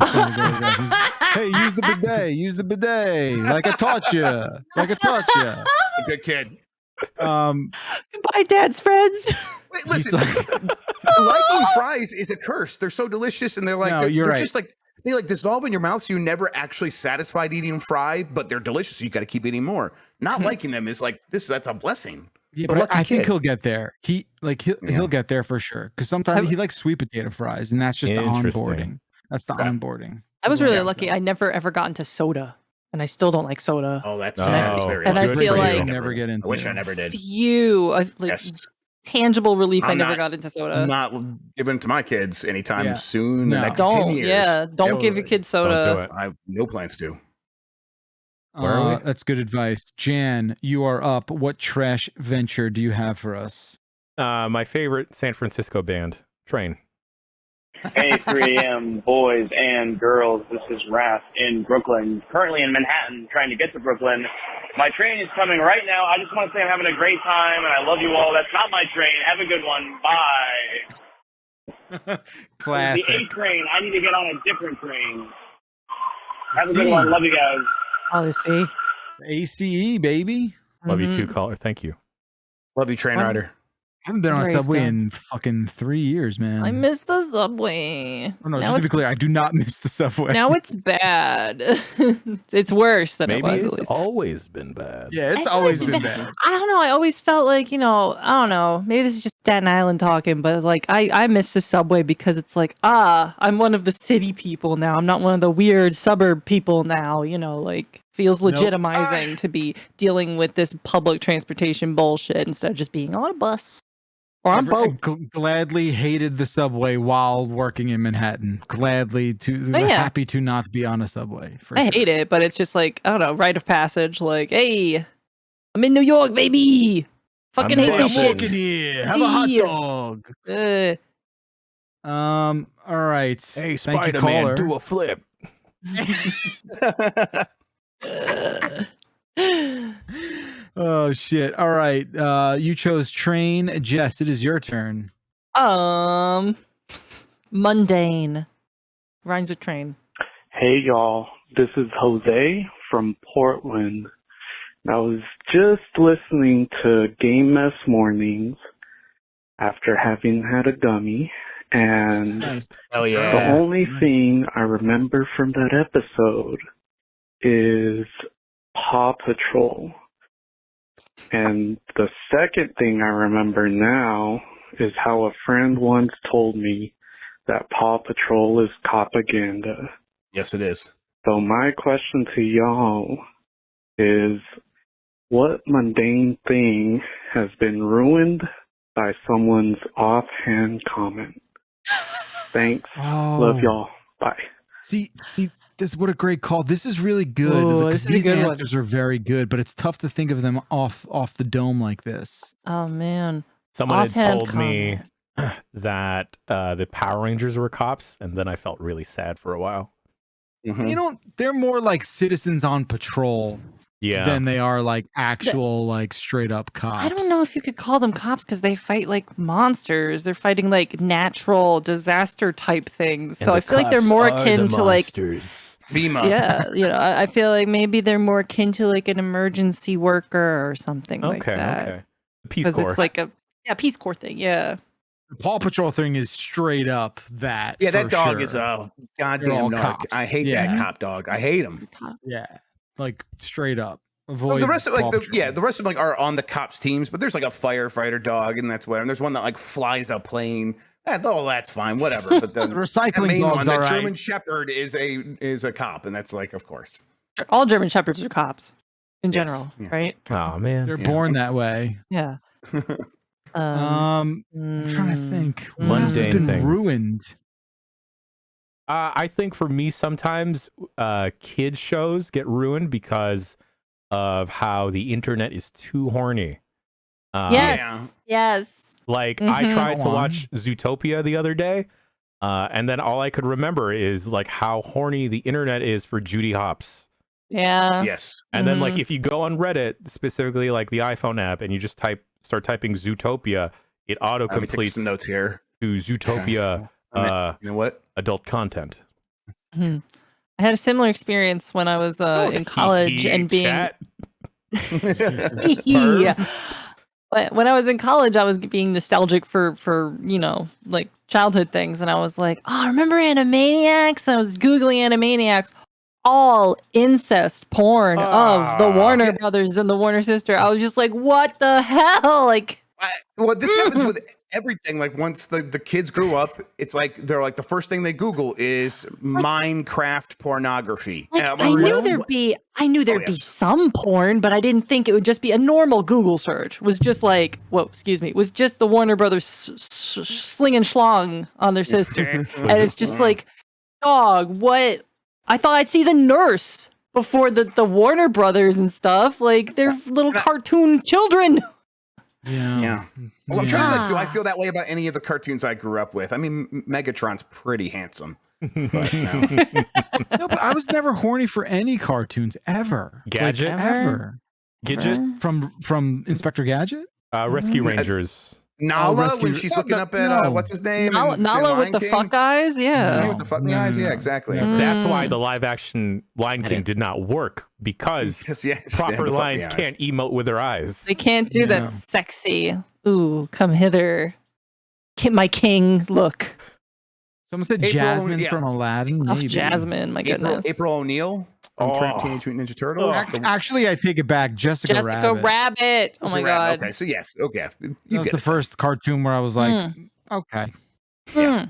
Hey, use the bidet. Use the bidet. Like I taught you. Good kid. Goodbye, Dad's friends. Wait, listen. Liking fries is a curse. They're so delicious, and they're like they're right. just like they like dissolve in your mouth, so you're never actually satisfied eating fry, but they're delicious, so you got to keep eating more. Not liking them is like that's a blessing. Yeah, but I think he'll get there. He'll get there for sure. Because sometimes he likes sweet potato fries, and that's just the onboarding. That's the onboarding. I was really lucky. I never ever got into soda, and I still don't like soda. Oh, that's very. And I feel like I never get into. I wish I never did. Tangible relief. I never got into soda. I'm not giving it to my kids anytime soon. No. The next 10 years. Don't give your kids soda. Don't do it. I have no plans to. Where are we? That's good advice. Jan, you are up. What trash venture do you have for us? My favorite San Francisco band, Train. Hey, 3 a.m. boys and girls. This is Raph in Brooklyn, currently in Manhattan, trying to get to Brooklyn. My train is coming right now. I just want to say I'm having a great time, and I love you all. That's not my train. Have a good one. Bye. Classic. The A train. I need to get on a different train. Have a good one. Love you guys. Policy. ACE, baby. Love you too, caller. Thank you. Love you, train rider. I haven't been on a Grace subway done. in fucking 3 years, man. I miss the subway. Oh, no, Now just to be it's- clear, I do not miss the subway. Now it's bad. It's worse than Maybe it was. At it's least. always been bad. Yeah, it's always been bad. I don't know. I always felt like, I don't know. Maybe this is just Staten Island talking, but like I miss the subway because it's like, I'm one of the city people now. I'm not one of the weird suburb people now. Like feels legitimizing to be dealing with this public transportation bullshit instead of just being on a bus or on boat. Gladly hated the subway while working in Manhattan. Gladly happy to not be on a subway. I hate it, but it's just like, I don't know, rite of passage. Like, hey, I'm in New York, baby. Fucking hate this shit. Walking here. Have a hot dog. All right. Hey, Thank you, Spider-Man, caller. do a flip. Oh shit. All right. You chose train. Jess, it is your turn. Mundane. Rhymes with train. Hey y'all, this is Jose from Portland. I was just listening to Game Mess Mornings after having had a gummy, and Hell yeah. the only thing I remember from that episode is Paw Patrol. And the second thing I remember now is how a friend once told me that Paw Patrol is propaganda. Yes, it is. So my question to y'all is, what mundane thing has been ruined by someone's offhand comment? Thanks. Oh. Love y'all. Bye. See, this what a great call. This is really good. Ooh, because this is a these good one. answers are very good, but it's tough to think of them off the dome like this. Oh man. Someone had Offhand told me that the Power Rangers were cops, and then I felt really sad for a while. They're more like citizens on patrol than they are like actual like straight up cops. I don't know if you could call them cops because they fight like monsters. They're fighting like natural disaster type things. So I feel like they're more akin to like FEMA. Yeah, I feel like maybe they're more akin to like an emergency worker or something like that. Okay. Peace Because Corps. it's like a Peace Corps thing. Yeah. The Paw Patrol thing is straight up that. Yeah, that for dog sure. is a They're all goddamn narc. cops. I hate Yeah. that cop dog. I hate him. Yeah, like straight up. Well, Avoid the rest of Paw the Patrol. rest of them are on the cops teams, but there's like a firefighter dog, and that's whatever. And there's one that like flies a plane. That's fine, whatever. But the recycling main dog's one, the all right. German Shepherd is a cop, and that's like, of course. All German Shepherds are cops in Yes, general, yeah. right? Oh man, They're born that way. Yeah. I'm trying to think. What else has Mundane been things. ruined? I think for me, sometimes kids shows get ruined because of how the internet is too horny. Yes. Yes. Like I Mhm. tried Go to on. watch Zootopia the other day, and then all I could remember is like how horny the internet is for Judy Hopps. Yeah. Yes. And then like if you go on Reddit, specifically like the iPhone app, and you just start typing Zootopia, it auto Let me take completes some notes here. to Zootopia You know what? adult content. Mhm. I had a similar experience when I was in college and being. Chat. Yeah. But when I was in college, I was being nostalgic for like childhood things, and I was like, "Oh, remember Animaniacs?" I was googling Animaniacs, all incest porn of the Warner Brothers and the Warner sister. I was just like, "What the hell?" Like, Well, this happens with everything. Like once the kids grew up, it's like they're like the first thing they Google is Minecraft pornography. like And I'm I like, knew well, there'd be be yes. some porn, but I didn't think it would just be a normal Google search. Was just like, was just the Warner Brothers slinging schlong on their sister, and it's just like, dog, what? I thought I'd see the nurse before the Warner Brothers and stuff. Like they're little cartoon children. Yeah. Well, I'm trying to like, do I feel that way about any of the cartoons I grew up with? I mean, Megatron's pretty handsome. But, no. No, but I was never horny for any cartoons ever. Gadget? Like, ever. Gadget? From Inspector Gadget? Rescue Rangers. Nala, when she's looking up at what's his name? Nala with the fuck eyes, yeah. With the fuck eyes, yeah, exactly. That's why the live action Lion King did not work because proper lions can't emote with their eyes. They can't do that sexy. Ooh, come hither, my king. Look. Someone said Jasmine from Aladdin. Oh, Jasmine, my goodness. April O'Neil. Teenage Mutant Ninja Turtles. Actually, I take it back. Jessica Rabbit. Oh my god. Okay, so yes, okay. That was the first cartoon where I was like, okay. Yeah.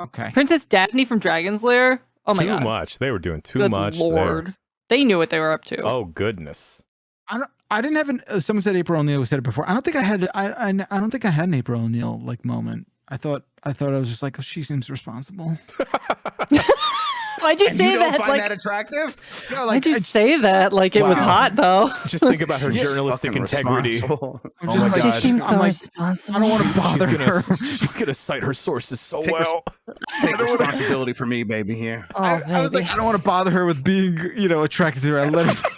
Okay. Princess Daphne from Dragon's Lair. Oh my god. Too much. They were doing too Good much. Lord. There. They knew what they were up to. Oh goodness. I didn't have someone said April O'Neil said it before. I don't think I had I don't think I had an April O'Neil like moment. I thought I was just like, oh, she seems responsible. Why'd you say that? Find that attractive? No, why'd you say that? Like it was hot though. Just think about her journalistic integrity. She seems so responsible. I don't want to bother her. She's gonna cite her sources so Take responsibility for me, baby. Here. I was like, I don't want to bother her with being, attracted to her. I let her.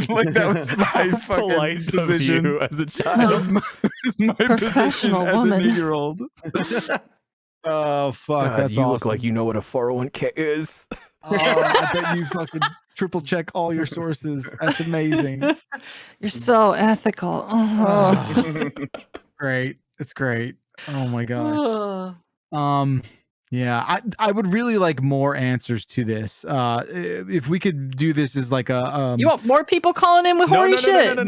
Like that was my fucking polite position of you as a child. It's my position as woman. an 8-year-old. Oh fuck! God, that's you awesome. look like you know what a 401k is. I bet you fucking triple check all your sources. That's amazing. You're so ethical. Oh. Great. It's great. Oh my gosh. Yeah, I would really like more answers to this. If we could do this as like a you want more people calling in with horny shit? No,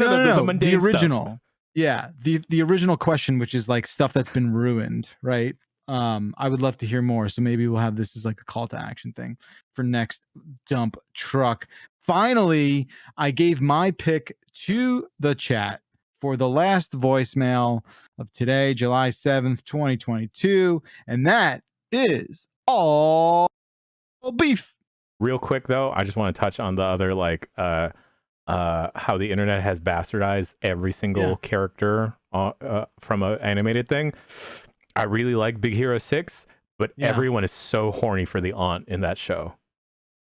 the the original. Stuff. Yeah, the original question, which is like stuff that's been ruined, right? I would love to hear more. So maybe we'll have this as like a call to action thing for next dump truck. Finally, I gave my pick to the chat for the last voicemail of today, July 7th, 2022. And that is all beef. Real quick though, I just want to touch on the other like how the internet has bastardized every single character from an animated thing. I really like Big Hero 6, but everyone is so horny for the aunt in that show.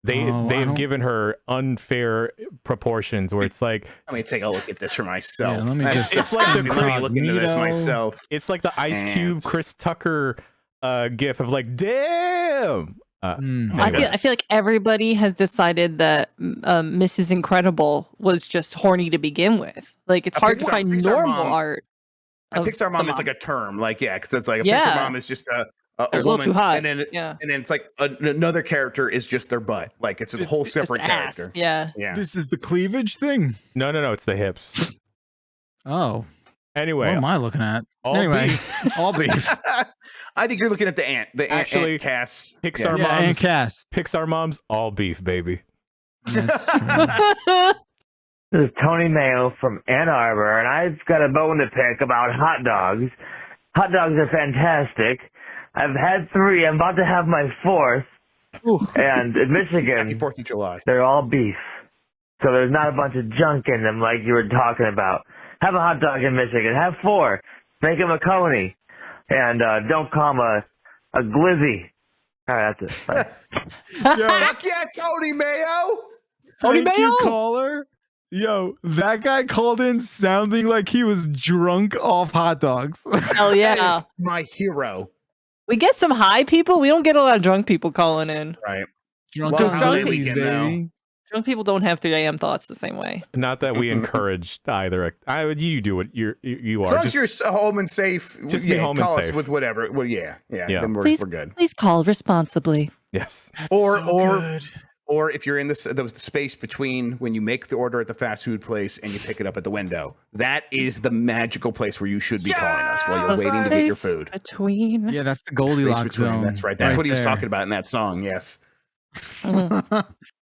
They've given her unfair proportions where it's like, let me take a look at this for myself. It's like the Chris, looking into this myself. It's like the Ice Cube Chris Tucker gif of like, damn. I feel like everybody has decided that Mrs. Incredible was just horny to begin with. Like it's hard to find normal art. A Pixar mom is like a term, like because it's like a Pixar mom is just a woman, too hot. and then it's like another character is just their butt, like it's a whole separate character. Yeah. This is the cleavage thing. No, it's the hips. Oh. Anyway, what am I looking at? Beef. All beef. I think you're looking at the ant. The Actually, Aunt Cass. Pixar moms. Aunt Cass. Pixar moms, all beef, baby. This is Tony Mayo from Ann Arbor, and I've got a bone to pick about hot dogs. Hot dogs are fantastic. I've had 3. I'm about to have my 4th. And in Michigan, Happy 4th of July. They're all beef. So there's not a bunch of junk in them like you were talking about. Have a hot dog in Michigan. Have 4. Make them a coney. And don't call them a glizzy. All right, that's it. Bye. Fuck yeah, Tony Mayo. Tony Thank Mayo. you, caller. Yo, that guy called in sounding like he was drunk off hot dogs. Hell yeah. That is my hero. We get some high people. We don't get a lot of drunk people calling in. Right. Drunk baby. Drunk people don't have 3 a.m. thoughts the same way. Not that we encourage either. You do what you are. As long as you're home and safe. Just be home and call safe us with whatever. Well, yeah. Then we're good. Please call responsibly. Yes. Or if you're in the space between when you make the order at the fast food place and you pick it up at the window, that is the magical place where you should be calling us while you're waiting to get your food. Between. Yeah, that's the Goldilocks zone. That's right. That's what he was talking about in that song. Yes.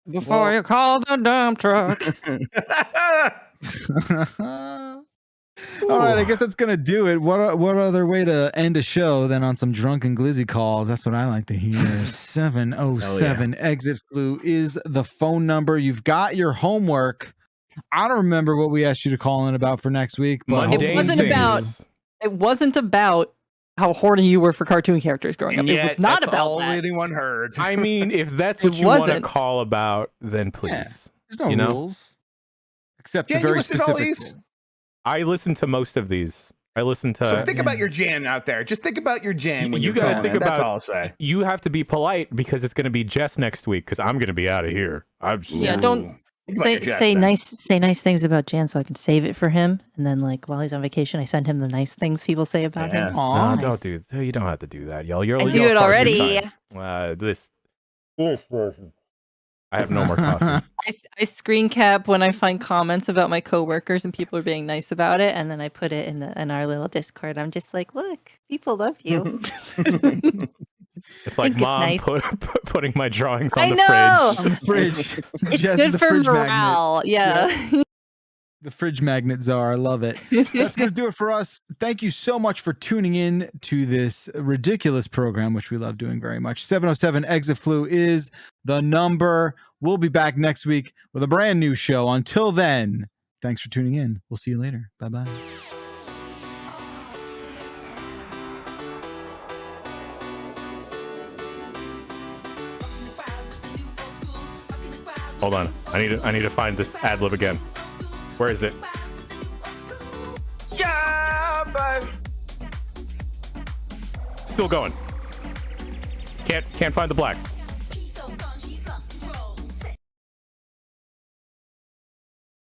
Before you call the dump truck. All right, I guess that's gonna do it. What other way to end a show than on some drunken glizzy calls? That's what I like to hear. 707 exit flu is the phone number. You've got your homework. I don't remember what we asked you to call in about for next week, but it wasn't about how horny you were for cartoon characters growing up. It was not about all that. anyone heard. I mean, if that's what It you want to wasn't. call about, then please. There's no rules. Except the very specific. I listen to most of these. I listen to. So think about your Jan out there. Just think about your Jan when you you're gotta calling think in. about. That's all I'll say. You have to be polite because it's going to be Jess next week because I'm going to be out of here. Don't Say nice things about Jan so I can save it for him, and then like while he's on vacation, I send him the nice things people say about him. No, don't do. You don't have to do that, y'all. I do it already. I have no more coffee. I screen cap when I find comments about my coworkers and people are being nice about it, and then I put it in our little Discord. I'm just like, look, people love you. It's like Mom nice. putting my drawings on I the know. fridge. On the fridge. It's Jess, good the for fridge morale. magnet. Yeah. The fridge magnet czar. I love it. That's going to do it for us. Thank you so much for tuning in to this ridiculous program, which we love doing very much. 707 Exit Flu is the number. We'll be back next week with a brand new show. Until then, thanks for tuning in. We'll see you later. Bye-bye. Hold on. I need to find this ad lib again. Where is it? Yeah, babe. Still going. Can't find the black.